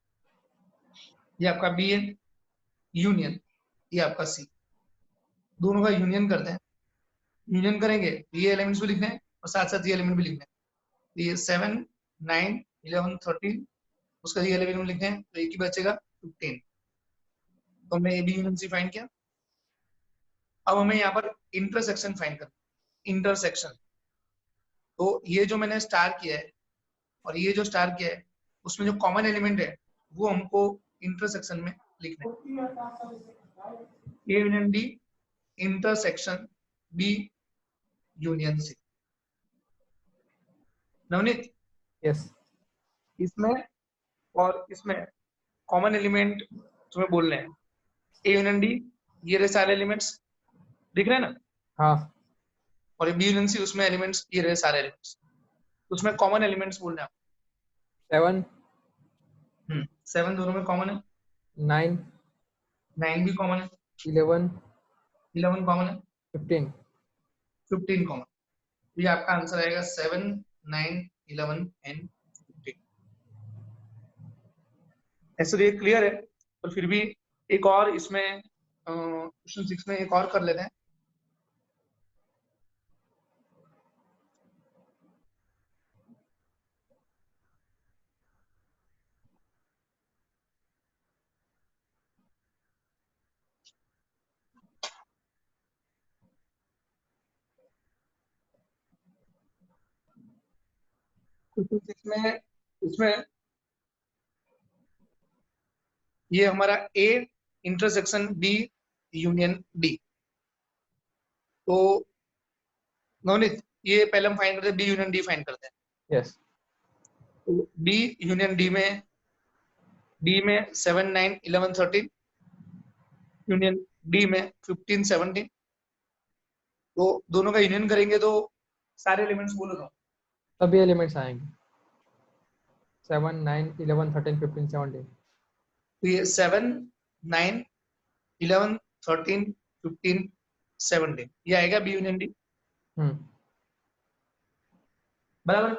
ये आपका बी है यूनियन, ये आपका सी, दोनों का यूनियन करते हैं। यूनियन करेंगे ये एलिमेंट्स भी लिखने हैं और साथ साथ ये एलिमेंट भी लिखने हैं। ये 7, 9, 11, 13, उसका ये एलिमेंट लिखते हैं, तो एक ही बचेगा 15। तो हमने A B union C find किया। अब हमें यहाँ पर इंटरसेक्शन फाइंड करना। इंटरसेक्शन, तो ये जो मैंने स्टार किया है और ये जो स्टार किया है, उसमें जो कॉमन एलिमेंट है वो हमको इंटरसेक्शन में लिखना है। A union D intersection B union C. Navneet, yes. इसमें और इसमें कॉमन एलिमेंट तुम्हें बोलने हैं। ए यूनियन डी, ये रहे सारे एलिमेंट्स, दिख रहे हैं ना? हाँ। और बी यूनियन सी, उसमें एलिमेंट्स ये रहे सारे एलिमेंट्स, उसमें कॉमन एलिमेंट्स बोलने हैं। 7, 7 दोनों में कॉमन है, 9, 9 भी कॉमन है, 11, 11 कॉमन है, 15। 15 कॉमन। तो ये आपका आंसर आएगा 7, 9, 11 एंड 15। ऐसे तो ये क्लियर है, पर फिर भी एक और इसमें क्वेश्चन 6 में एक और कर लेते हैं। क्वेश्चन 6 में इसमें ये हमारा A intersection B union D. तो नवनीत, ये पहले हम फाइंड करते हैं, बी यूनियन डी फाइंड करते हैं। यस। तो बी यूनियन डी में 7, 9, 11, 13 यूनियन डी में 15, 17। तो दोनों का यूनियन करेंगे तो सारे एलिमेंट्स बोलो तो सभी एलिमेंट्स आएंगे 7, 9, 11, 13, 15, 17। तो ये 7, 9, 11, 13, 15, 17 ये आएगा बी यूनियन डी। बराबर।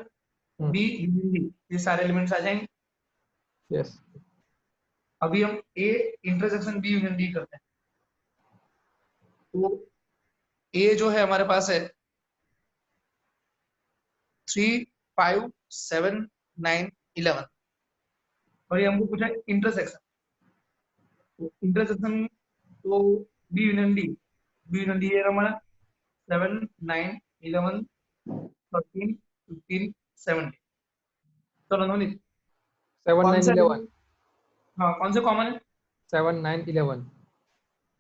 हम्म, बी यूनियन डी, ये सारे एलिमेंट्स आ जाएंगे। यस। अभी हम A intersection B union D करते हैं। तो ए जो है हमारे पास है 3, 5, 7, 9, 11, और ये हमको पूछा इंटरसेक्शन। तो इंटरसेक्शन तो B union D, B union D है हमारा 7, 9, 11, 13, 15, 17। चलो नवनीत, 7 कौन 9 सा 11। element- हाँ कौन से कॉमन है? 7 9 11।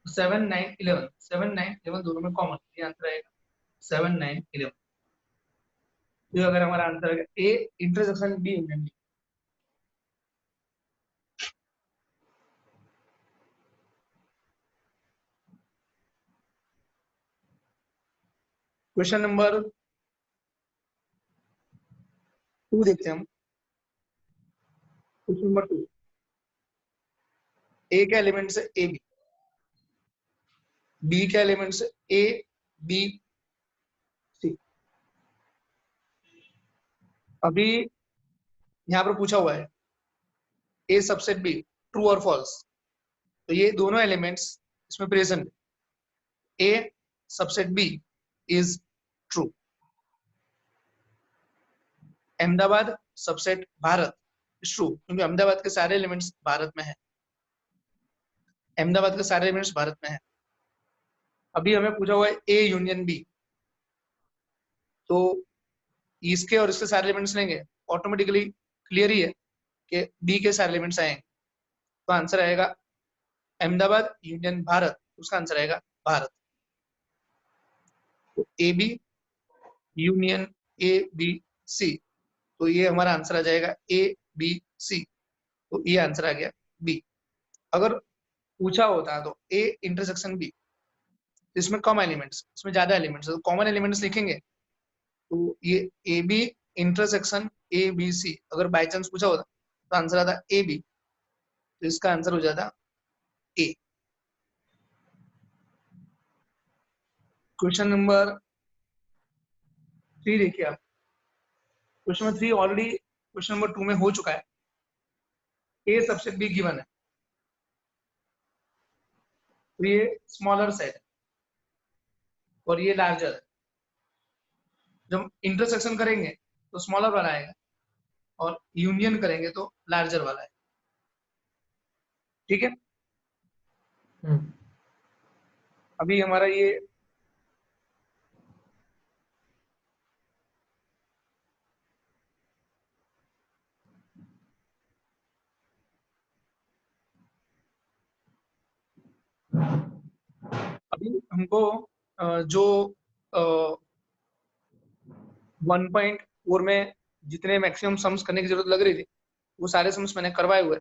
7, 9, 11, 7, 9, 11 दोनों में कॉमन, ये आंसर आएगा 7, 9, 11। तो अगर हमारा आंसर है A intersection B union D. Question number 2 देखते हैं हम। क्वेश्चन नंबर 2, ए का एलिमेंट है ए बी, बी का एलिमेंट है ए बी सी। अभी यहाँ पर पूछा हुआ है ए सबसेट बी ट्रू और फॉल्स। तो ये दोनों एलिमेंट्स इसमें present, A subset B is true. Ahmedabad subset Bharat is true, क्योंकि अहमदाबाद के सारे एलिमेंट्स भारत में है, अहमदाबाद के सारे एलिमेंट्स भारत में है। अभी हमें पूछा हुआ है ए यूनियन बी, तो इसके और इसके सारे एलिमेंट्स लेंगे, ऑटोमेटिकली क्लियर ही है कि बी के सारे एलिमेंट्स आएंगे। तो आंसर आएगा अहमदाबाद यूनियन भारत, उसका आंसर आएगा भारत। तो A B union A B C, तो ये हमारा आंसर आ जाएगा ए बी सी। तो ये आंसर आ गया बी। अगर पूछा होता तो ए इंटरसेक्शन बी, इसमें कम एलिमेंट्स, इसमें ज्यादा एलिमेंट्स, तो कॉमन एलिमेंट्स लिखेंगे। तो ये A B intersection A B C अगर बाई चांस पूछा होता तो आंसर आता ए बी, तो इसका आंसर हो जाता ए। क्वेश्चन नंबर 3 देखिए आप। Question number 3 already question number 2 में हो चुका है। ए सबसेट बी गिवन है, तो ये स्मॉलर सेट है और ये लार्जर है। जब इंटरसेक्शन करेंगे तो स्मॉलर वाला आएगा, और यूनियन करेंगे तो लार्जर वाला है। ठीक है। हम्म, अभी हमारा ये अभी हमको जो 1.4 में जितने मैक्सिमम सम्स करने की जरूरत लग रही थी वो सारे सम्स मैंने करवाए हुए।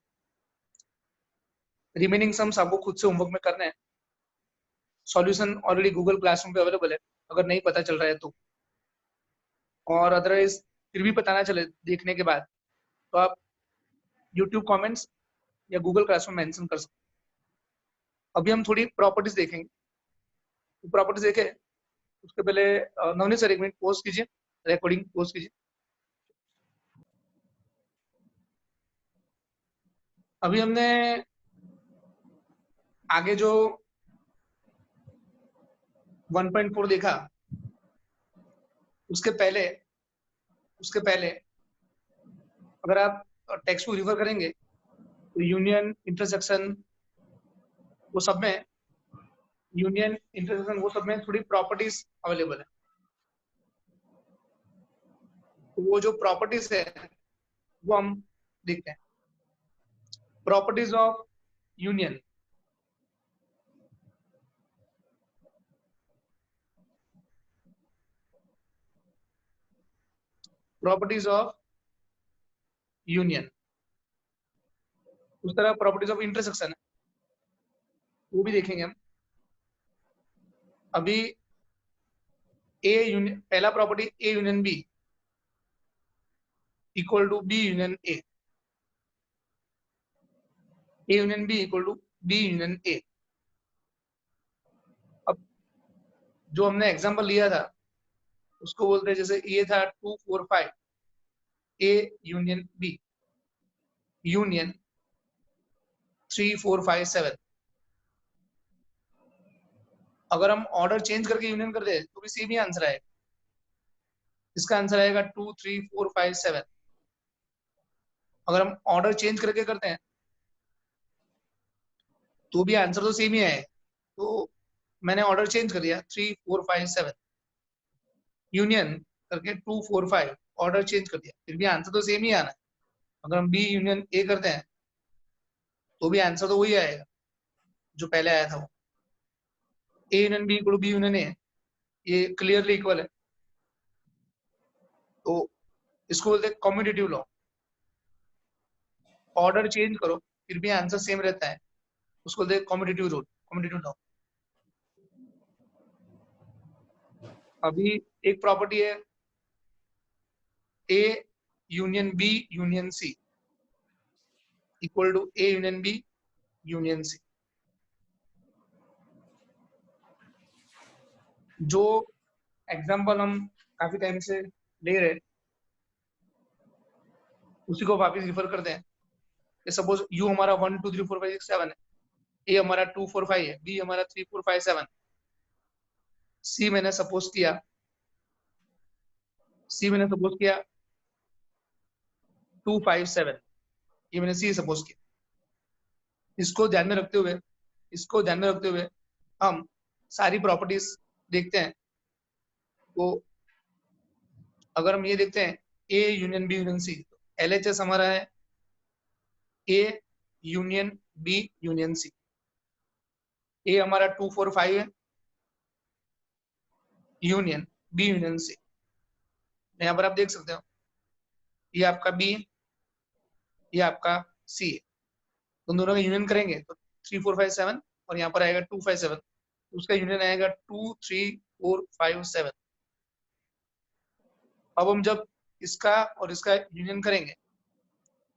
रिमेनिंग सम्स आपको खुद से होमवर्क में करने हैं। सॉल्यूशन ऑलरेडी गूगल क्लासरूम पे अवेलेबल है, अगर नहीं पता चल रहा है तो। और अदरवाइज फिर भी पता ना चले देखने के बाद, तो आप यूट्यूब कमेंट्स या गूगल क्लासरूम मेंशन कर सकते हैं। अभी हम थोड़ी प्रॉपर्टीज देखेंगे। तो प्रॉपर्टीज देखे उसके पहले नवनीत सर 1 मिनट पोस्ट कीजिए, रिकॉर्डिंग पोस्ट कीजिए। अभी हमने आगे जो 1.4 देखा, उसके पहले अगर आप टेक्स्ट को रिफर करेंगे तो यूनियन इंटरसेक्शन वो सब में थोड़ी प्रॉपर्टीज अवेलेबल है। तो वो जो प्रॉपर्टीज है वो हम देखते हैं। Properties of union. Properties of union, उस तरह प्रॉपर्टीज ऑफ इंटरसेक्शन है, वो भी देखेंगे हम। अभी ए यूनियन, पहला property A union B equal to B union A, A union B equal to B union A. अब जो हमने एग्जांपल लिया था उसको बोलते हैं, जैसे ये था 2 4 5, ए यूनियन बी यूनियन 3 4 5 7। अगर हम ऑर्डर चेंज करके यूनियन कर दे तो भी सेम ही आंसर आएगा। इसका आंसर आएगा 2 3 4 5 7। अगर हम ऑर्डर चेंज करके करते हैं तो भी आंसर तो सेम ही आएगा। तो मैंने ऑर्डर चेंज कर दिया, 3 4 5 7 यूनियन करके 2 4 5, ऑर्डर चेंज कर दिया, फिर भी आंसर तो सेम ही आना है। अगर हम बी यूनियन ए करते हैं तो भी आंसर तो वही आएगा जो पहले आया था वो। A union B equal B union A, ये क्लियरली इक्वल है। तो इसको बोलते हैं कम्यूटेटिव लॉ। ऑर्डर चेंज करो फिर भी आंसर सेम रहता है, उसको बोलते हैं कम्यूटेटिव रूल, कम्यूटेटिव लॉ। अभी एक प्रॉपर्टी है A union B union C equal to A union B union C. जो एग्जांपल हम काफी टाइम से ले रहे उसी को वापस रिफर करते हैं। सपोज यू हमारा 1 2 3 4 5 6 7 है, ए हमारा 2 4 5 है, बी हमारा 3 4 5 7, सी मैंने सपोज किया, सी मैंने सपोज किया 2 5 7, ये मैंने सी सपोज किया। इसको ध्यान में रखते हुए, इसको ध्यान में रखते हुए हम सारी प्रॉपर्टीज देखते हैं। तो अगर हम ये देखते हैं A union B union C, तो एलएचएस हमारा है A union B union C. A हमारा 2 4 5 है यूनियन बी यूनियन सी। यहाँ पर आप देख सकते हो ये आपका बी है, ये आपका सी है। तो दोनों का यूनियन करेंगे तो 3 4 5 7, और यहाँ पर आएगा 2 5 7, तो उसका यूनियन आएगा 2 3 4 5 7। अब हम जब इसका और इसका यूनियन करेंगे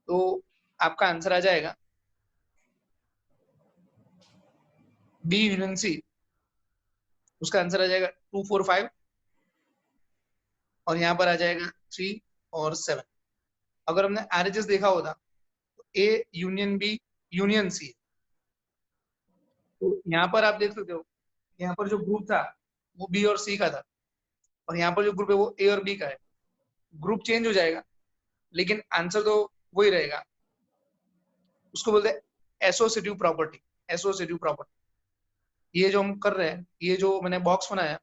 तो आपका आंसर आ जाएगा बी यूनियन सी। उसका आंसर आ जाएगा 2 4 5, और यहाँ पर आ जाएगा 3 और 7। अगर हमने आरएचएस देखा होता तो A union B union C. तो यहाँ पर आप देख सकते हो, यहाँ पर जो ग्रुप था वो बी और सी का था, और यहाँ पर जो ग्रुप है वो ए और बी का है। ग्रुप चेंज हो जाएगा लेकिन आंसर तो वही रहेगा। उसको बोलते हैं एसोसिएटिव प्रॉपर्टी, एसोसिएटिव प्रॉपर्टी। ये जो हम कर रहे हैं, ये जो मैंने बॉक्स बनाया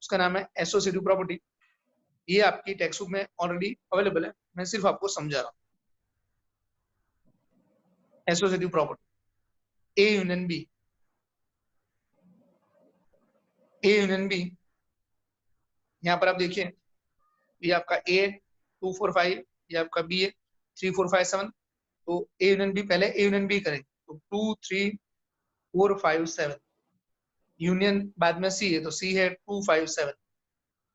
उसका नाम है एसोसिएटिव प्रॉपर्टी। ये आपकी टेक्स्ट बुक में ऑलरेडी अवेलेबल है, मैं सिर्फ आपको समझा रहा हूँ। Associative property A union B, A union B. यहाँ पर आप देखिए ये आपका ए 2 4 5, ये आपका बी है 3 4 5 7। तो ए यूनियन बी, पहले ए यूनियन बी करेंगे तो 2 3 4 5 7, यूनियन बाद में सी है तो सी है 2 5 7।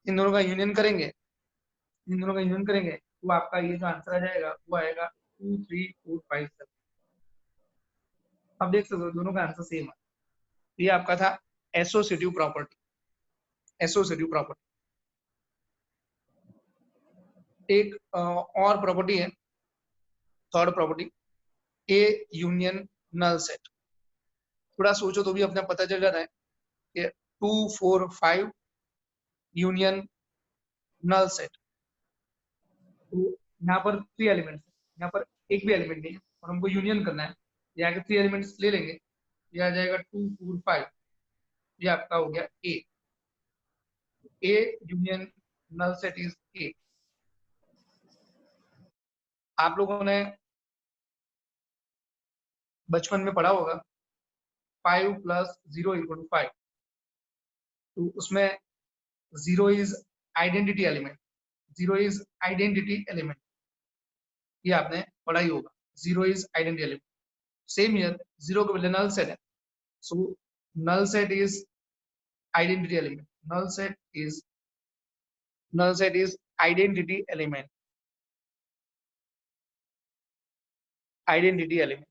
इन दोनों का यूनियन करेंगे, इन दोनों का यूनियन करेंगे तो आपका ये जो आंसर आ जाएगा वो आएगा 2 3 4 5 7। अब देख सकते हो दोनों का आंसर सेम है। ये आपका था एसोसिएटिव प्रॉपर्टी, एसोसिएटिव प्रॉपर्टी। एक और प्रॉपर्टी है, third property, A union null set. थोड़ा सोचो तो भी अपना पता चल जाता है कि 2 4 5 यूनियन नल सेट। तो यहाँ पर 3 एलिमेंट्स है, यहाँ पर एक भी एलिमेंट नहीं है और हमको यूनियन करना है। यहाँ के 3 एलिमेंट्स ले लेंगे, ये आ जाएगा 2 4 5, ये आपका हो गया A. A union null set is A. आप लोगों ने बचपन में पढ़ा होगा 5 + 0 = 5। तो उसमें 0 इज आइडेंटिटी एलिमेंट, 0 इज आइडेंटिटी एलिमेंट, ये आपने पढ़ा ही होगा। 0 इज आइडेंटिटी एलिमेंट। सेम हियर 0 के बदले नल सेट है, so null set is identity element, null set is identity element, identity element।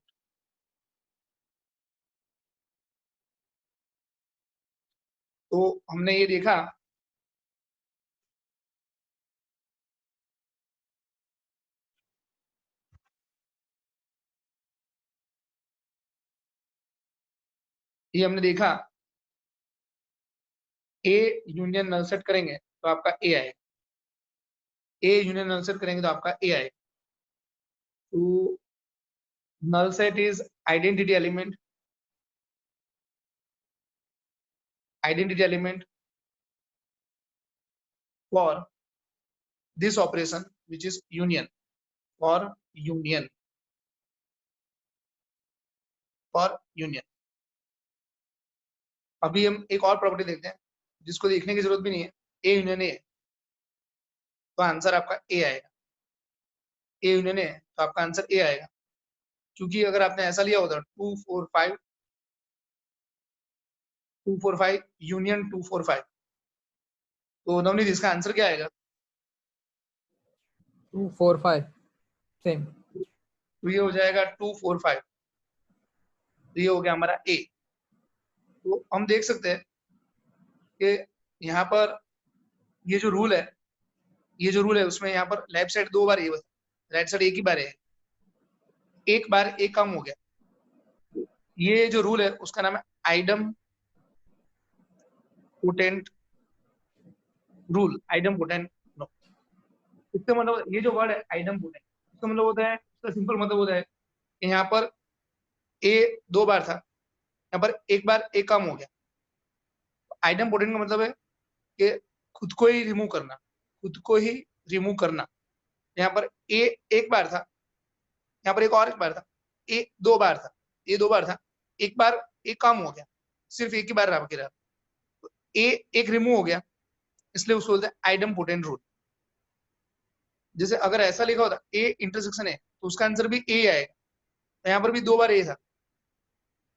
तो हमने ये देखा ये हमने देखा, ए यूनियन नल सेट करेंगे तो आपका ए आएगा, ए यूनियन नल सेट करेंगे तो आपका ए आएगा। तो null set is identity element for this operation which is union, for union, for union। अभी हम एक और प्रॉपर्टी देखते हैं जिसको देखने की जरूरत भी नहीं है, ए यूनियन ए, तो आंसर आपका ए आएगा, ए यूनियन ए तो आपका आंसर ए आएगा। क्योंकि अगर आपने ऐसा लिया होता 245 यूनियन 245, तो नवनीत इसका आंसर क्या आएगा? 245 सेम। तो ये हो जाएगा 245, तो ये हो गया हमारा ए। तो हम देख सकते हैं कि यहाँ पर ये जो रूल है, ये जो रूल है उसमें यहाँ पर लेफ्ट साइड 2 बार ए, राइट साइड एक ही बार है, एक बार ए कम हो गया। ये जो रूल है उसका नाम है idem potent rule, idem potent. इसका मतलब ये जो वर्ड है आइडम पोटेंट, इसका मतलब होता है, इसका सिंपल मतलब होता है कि यहाँ पर ए 2 बार था, यहाँ पर एक बार ए कम हो गया। आइडम पोटेंट का मतलब है कि खुद को ही रिमूव करना, खुद को ही रिमूव करना। यहाँ पर ए एक बार था, यहाँ पर एक और एक बार था, ए 2 बार था, ए 2 बार था, एक बार ए कम हो गया, सिर्फ एक ही बार रहा गिरा, तो ए एक रिमूव हो गया, इसलिए उसको बोलते हैं आइडम पोटेंट रूल। जैसे अगर ऐसा लिखा होता ए इंटरसेक्शन है तो उसका आंसर भी ए आएगा, तो यहाँ पर भी 2 बार ए था,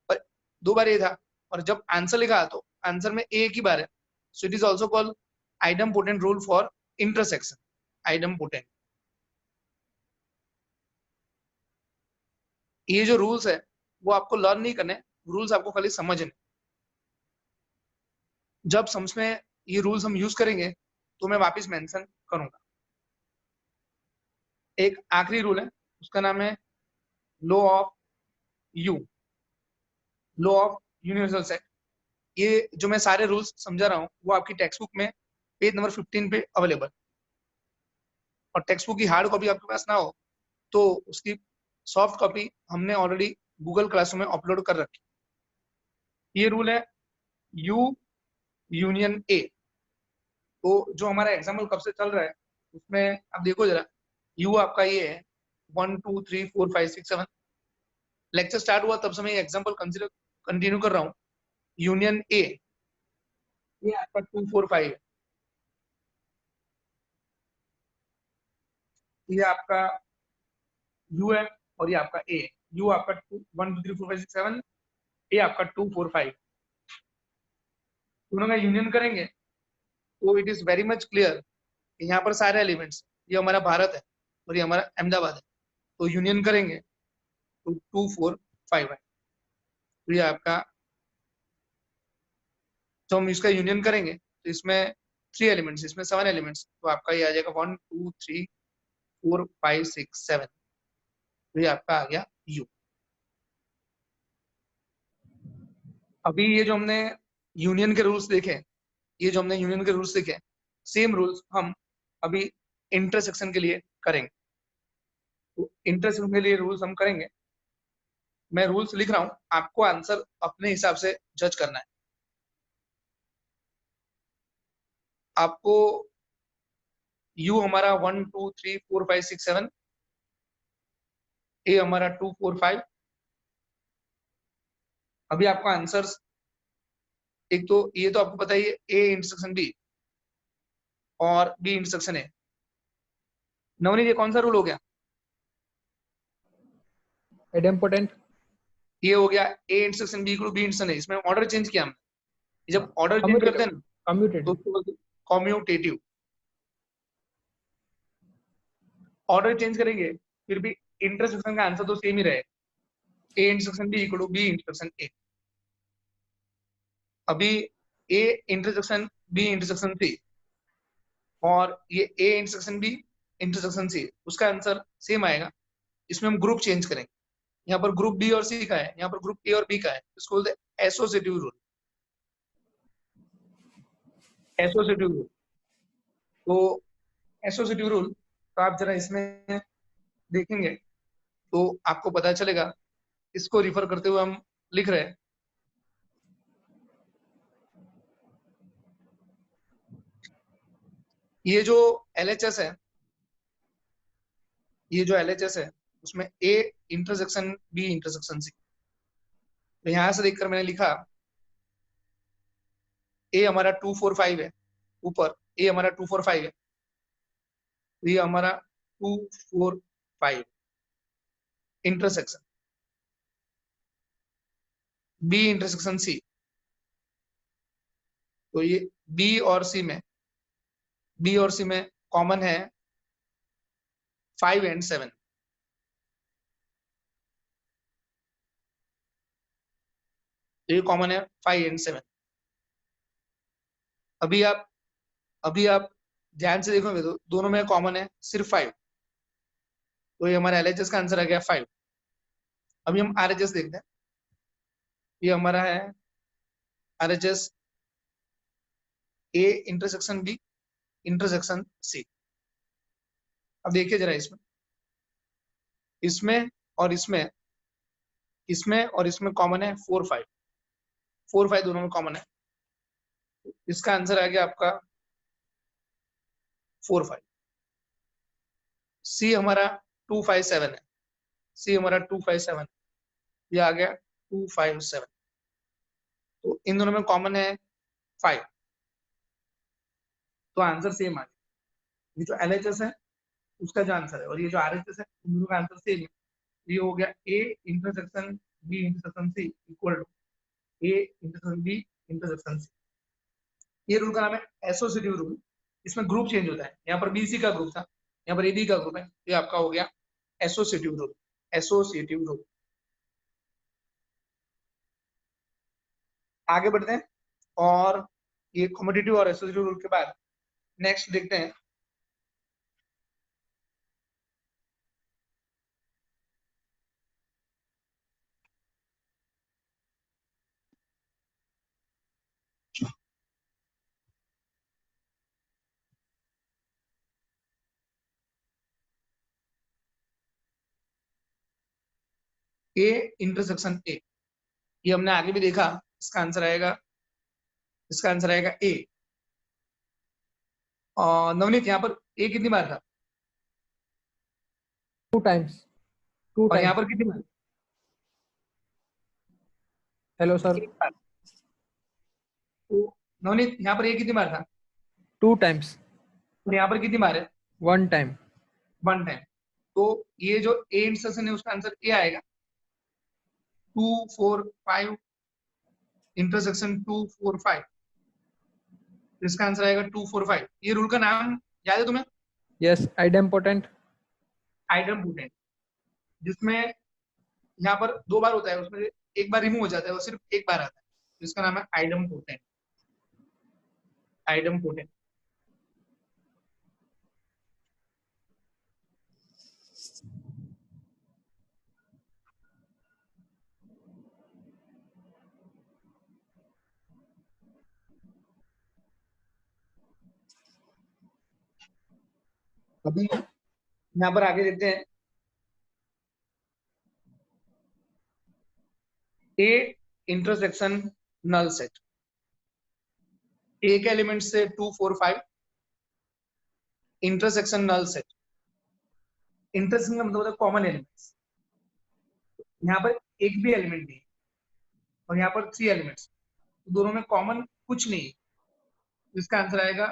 पर 2 बार ए था, और जब आंसर लिखा तो आंसर में ए की बार है, सो it is also called idem potent rule for intersection, idem potent. ये जो रूल्स है वो आपको लर्न नहीं करने, रूल्स आपको खाली समझने। जब सम्स में ये रूल्स हम यूज करेंगे तो मैं वापस मेंशन करूंगा। एक आखिरी रूल है, उसका नाम है law of you, law of universal set. ये जो मैं सारे रूल्स समझा रहा हूँ वो आपकी टेक्स्ट बुक में पेज नंबर 15 पे अवेलेबल, और टेक्स्ट बुक की हार्ड कॉपी आपके पास ना हो तो उसकी सॉफ्ट कॉपी हमने ऑलरेडी गूगल क्लासरूम में अपलोड कर रखी। ये रूल है यू यूनियन ए। तो जो हमारा एग्जाम्पल कब से चल रहा है उसमें आप देखो जरा, यू आपका ये है 1 2 3 4 5 6 7, लेक्चर स्टार्ट हुआ तब से मैं एग्जाम्पल कंटिन्यू कर रहा हूँ। यूनियन ए ये आपका 2 4 5 है, ये आपका यू है और ये आपका ए है। यू आपका 1 2 3 4 5 6 7, ए आपका 2 4 5, दोनों का यूनियन करेंगे तो it is very much clear, यहाँ पर सारे एलिमेंट्स, ये हमारा भारत है और ये हमारा अहमदाबाद है, तो यूनियन करेंगे तो 2 4 5 है। तो ये आपका, तो हम इसका यूनियन करेंगे तो इसमें 3 एलिमेंट्स, इसमें 7 एलिमेंट्स, तो आपका ये आ जाएगा 1 2 3 4 5 6 7, तो ये आपका आ गया यू। अभी ये जो हमने यूनियन के रूल्स देखे, ये जो हमने यूनियन के रूल्स देखे, सेम रूल्स हम अभी इंटरसेक्शन के लिए करेंगे। तो इंटरसेक्शन के लिए रूल्स हम करेंगे, मैं रूल्स लिख रहा हूं, आपको आंसर अपने हिसाब से जज करना है। आपको यू हमारा 1 2 3 4 5 6 7, ए हमारा 2 4 5। अभी आपको आंसर्स, एक तो ये तो आपको पता ही है, ए इंटरसेक्शन बी और बी इंटरसेक्शन ए। नवनीत ये कौन सा रूल हो गया? Idempotent. ये हो गया A intersection B B intersection A, इसमें ऑर्डर चेंज किया हमने। जब ऑर्डर चेंज करते हैं ना तो उसको बोलते हैं कम्यूटेटिव। ऑर्डर चेंज करेंगे फिर भी इंटरसेक्शन का आंसर तो सेम ही रहेगा, A intersection B equal to B intersection A. अभी A intersection B intersection C और ये A intersection B intersection C, उसका आंसर सेम आएगा। इसमें हम ग्रुप चेंज करेंगे, यहाँ पर ग्रुप बी और सी का है, यहाँ पर ग्रुप ए और बी का है, इसको बोलते हैं एसोसिएटिव रूल। एसोसिएटिव रूल, तो एसोसिएटिव रूल तो आप जरा इसमें देखेंगे तो आपको पता चलेगा। इसको रिफर करते हुए हम लिख रहे हैं, ये जो LHS है, ये जो LHS है उसमें A intersection B intersection C। तो यहां से देखकर मैंने लिखा A हमारा 245 है, ऊपर A हमारा 245 है, तो ये हमारा 245 इंटरसेक्शन B इंटरसेक्शन C। तो ये B और C में कॉमन है 5 एंड 7। तो ये कॉमन है 5 एंड 7। अभी आप ध्यान से देखोगे तो दोनों में कॉमन है सिर्फ 5। तो ये हमारा LHS का आंसर आ गया 5। अभी हम RHS देखते हैं। ये हमारा है RHS A intersection B intersection C। अब देखिए जरा इसमें और इसमें कॉमन है 4 5। 4 5 दोनों में कॉमन है। इसका आंसर आ गया आपका 4 5। C हमारा 257 है। C हमारा 257, ये आ गया 257। तो इन दोनों में कॉमन है 5, तो आंसर सेम आ गया। ये जो LHS है उसका जो आंसर है और ये जो RHS है, इन दोनों का आंसर सेम है। ये हो गया A intersection B intersection C equal to A intersection B intersection C। ये रूल का नाम है एसोसिएटिव रूल। इसमें ग्रुप चेंज होता है। यहाँ पर BC का ग्रुप था, यहाँ पर AB का ग्रुप है, ये आपका हो गया एसोसिएटिव रूल। Associative rule. आगे बढ़ते हैं और ये कॉम्पिटिटिव और एसोसिएटिव रूल के बाद नेक्स्ट देखते हैं A इंटरसेक्शन A। ये हमने आगे भी देखा, इसका आंसर आएगा A। और नवनीत यहाँ पर A कितनी बार था 2 times, 2 और यहाँ times। पर कितनी बार? Hello sir. एक बार। तो नवनीत यहाँ पर A कितनी बार था 2 times, और यहाँ पर कितनी बार है? 1 time। 1 टाइम। तो ये जो A इंटरसेक्शन है उसका आंसर A आएगा। 2 4 5 इंटरसेक्शन 2 4 5, इसका आंसर आएगा 2 4 5। ये रूल का नाम याद है तुम्हें? Yes, idempotent. आइडेम्पोटेंट। जिसमें यहाँ पर 2 बार होता है, उसमें एक बार रिमूव हो जाता है, वो सिर्फ एक बार आता है, जिसका नाम है आइडेम्पोटेंट। आइडेम्पोटेंट। अभी यहाँ पर आगे देखते हैं A इंटरसेक्शन नल सेट। एक एलिमेंट से 2 4 5 इंटरसेक्शन नल सेट। इंटरसेक्शन का मतलब होता है कॉमन एलिमेंट्स। यहाँ पर एक भी एलिमेंट नहीं और यहाँ पर 3 एलिमेंट्स, तो दोनों में कॉमन कुछ नहीं है, इसका आंसर आएगा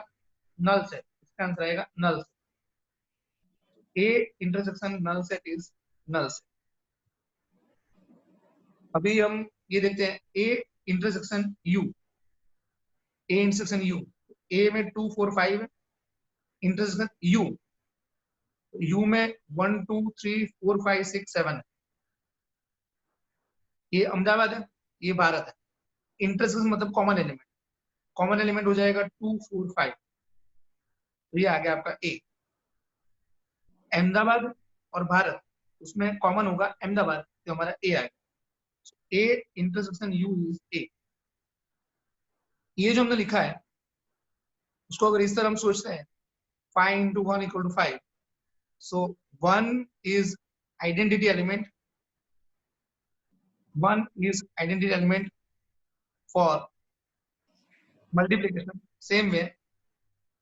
नल सेट। इसका आंसर आएगा null set. A intersection null set is null set. अभी हम ये देखते हैं A intersection U। A intersection U, A में 2 4 5 इंटरसेक्शन U, U में 1 2 3 4 5 6 7 है। ये अहमदाबाद है, ये भारत है। इंटरसेक्शन मतलब कॉमन एलिमेंट। कॉमन एलिमेंट हो जाएगा 2 4 5, तो ये आ गया आपका A। अहमदाबाद और भारत, उसमें कॉमन होगा अहमदाबाद, तो हमारा A आएगा। A intersection U is A। ये जो हमने लिखा है उसको अगर इस तरह हम सोचते हैं 5 into 1 equal to 5, so 1 is identity element, 1 is identity element for multiplication. Same way,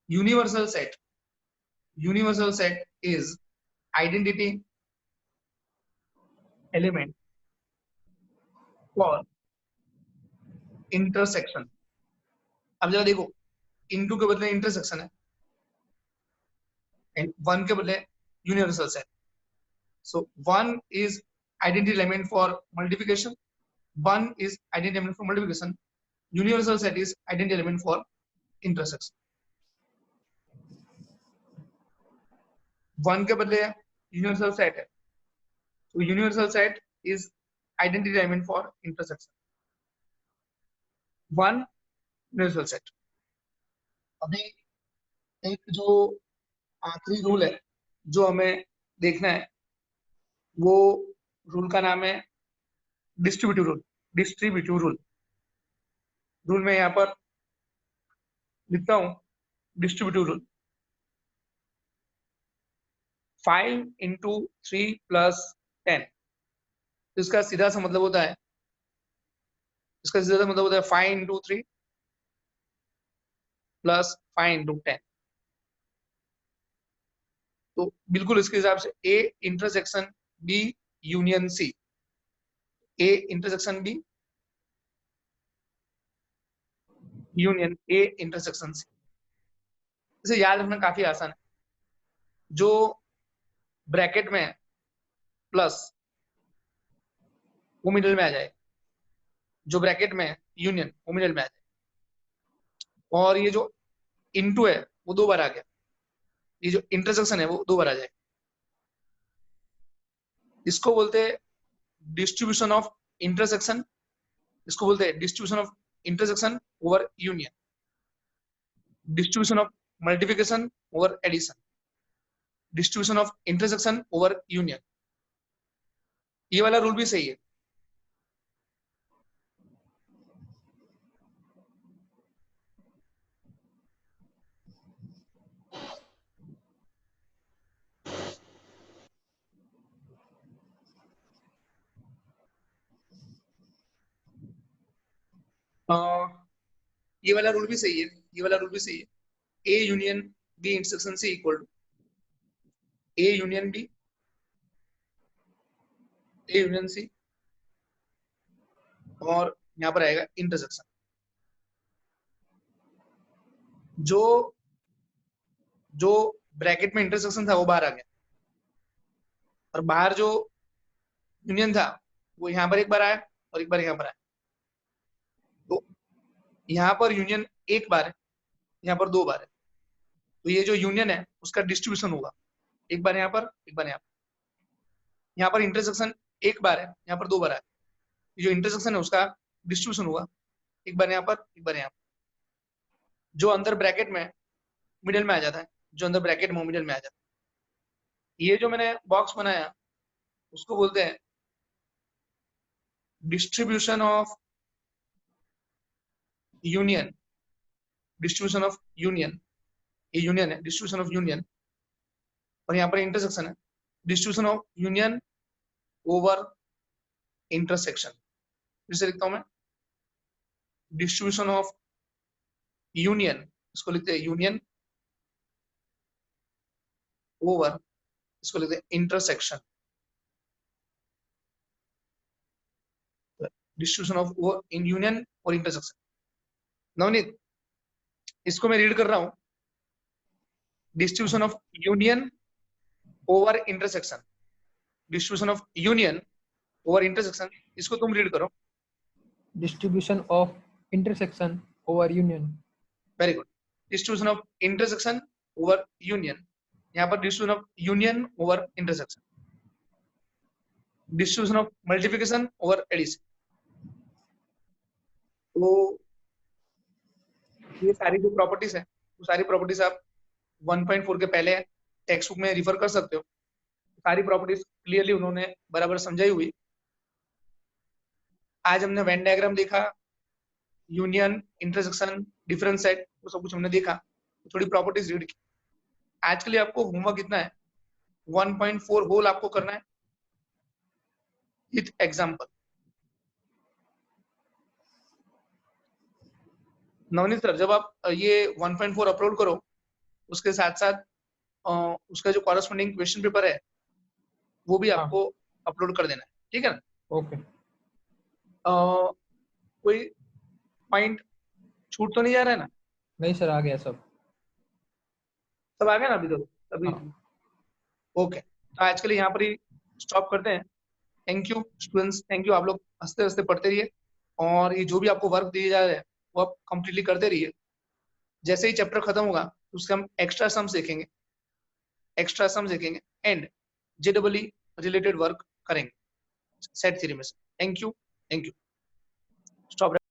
universal set is identity element for intersection. अब जरा देखो, इनटू के बदले इंटरसेक्शन है एंड 1 के बदले universal set. So 1 is identity element for multiplication, 1 is identity element for multiplication, universal set is identity element for intersection। 1 के बदले यूनिवर्सल सेट है, तो universal set is identity element for intersection. 1 universal set. अभी एक जो आखिरी rule है जो हमें देखना है, वो रूल का नाम है डिस्ट्रीब्यूटिव रूल। डिस्ट्रीब्यूटिव रूल मैं यहाँ पर लिखता हूं, डिस्ट्रीब्यूटिव रूल 5 into 3 plus 10। इसका सीधा सा मतलब होता है 5 into 3 plus 5 into 10। तो बिल्कुल इसके हिसाब से A intersection B union C, A intersection B union A intersection C। इसे याद रखना काफी आसान है। जो ब्रैकेट में प्लस वो मिडिल में आ जाए, जो ब्रैकेट में यूनियन वो मिडिल में आ जाए, और ये जो इनटू है वो 2 बार आ गया, ये जो इंटरसेक्शन है वो 2 बार आ जाए। इसको बोलते हैं डिस्ट्रीब्यूशन ऑफ इंटरसेक्शन, इसको बोलते हैं distribution of intersection over union, distribution of multiplication over addition, distribution of intersection over union. ये वाला रूल भी सही है। ये वाला रूल भी सही है, ये वाला रूल भी सही है। A union B intersection C equal to A union B, A union C, और यहाँ पर आएगा इंटरसेक्शन। जो जो ब्रैकेट में इंटरसेक्शन था वो बाहर आ गया, और बाहर जो यूनियन था वो यहाँ पर एक बार आया और एक बार यहाँ पर आया। तो यहाँ पर यूनियन एक बार है, यहाँ पर 2 बार है, तो ये जो यूनियन है उसका डिस्ट्रीब्यूशन होगा, एक बार यहाँ पर एक बार यहाँ पर। यहाँ पर इंटरसेक्शन एक बार है, यहाँ पर 2 बार है, जो इंटरसेक्शन है उसका डिस्ट्रीब्यूशन होगा, एक बार यहाँ पर एक बार यहाँ पर। जो अंदर ब्रैकेट में मिडिल में आ जाता है, जो अंदर ब्रैकेट में मिडिल में आ जाता है। ये जो मैंने बॉक्स बनाया उसको बोलते हैं distribution of union, distribution of union, ये यूनियन है, डिस्ट्रीब्यूशन ऑफ यूनियन, और यहाँ पर इंटरसेक्शन है, distribution of union over intersection. फिर से लिखता हूं मैं, डिस्ट्रीब्यूशन ऑफ यूनियन, इसको लिखते हैं यूनियन ओवर, इसको लिखते हैं intersection. Distribution of in union और इंटरसेक्शन। नवनीत, इसको मैं रीड कर रहा हूं, distribution of union over intersection, distribution of union over intersection, इसको तुम रीड करो। Distribution of intersection over union. Very good. Distribution of intersection over union, यहाँ पर distribution of union over intersection, distribution of multiplication over addition. तो ये सारी जो properties है वो सारी प्रॉपर्टीज आप 1.4 के पहले टेक्स्ट बुक में रिफर कर सकते हो। सारी प्रॉपर्टीज क्लियरली उन्होंने बराबर समझाई हुई। आज हमने वेन डायग्राम देखा, यूनियन, इंटरसेक्शन, डिफरेंस सेट, वो सब कुछ हमने देखा, थोड़ी प्रॉपर्टीज रीड की। आज के लिए आपको होमवर्क इतना है, 1.4 होल आपको करना है विथ एग्जाम्पल। नवनीत सर, जब आप ये 1.4 अपलोड करो, उसके साथ साथ उसका जो कॉरेस्पॉन्डिंग क्वेश्चन पेपर है वो भी आपको अपलोड कर देना है, ठीक है ना? ओके। कोई पॉइंट छूट तो नहीं जा रहा है ना? नहीं सर, आ गया सब सब आ गया ना अभी तो? अभी ओके, तो आज के लिए यहाँ पर ही स्टॉप करते हैं। Thank you students, thank you. आप लोग हंसते हंसते पढ़ते रहिए, और ये जो भी आपको वर्क दिए जा रहे हैं वो आप कंप्लीटली करते रहिए। जैसे ही चैप्टर खत्म होगा उसके हम एक्स्ट्रा सम्स देखेंगे, एंड JEE रिलेटेड वर्क करेंगे सेट थ्योरी में से। Thank you, thank you. Stop.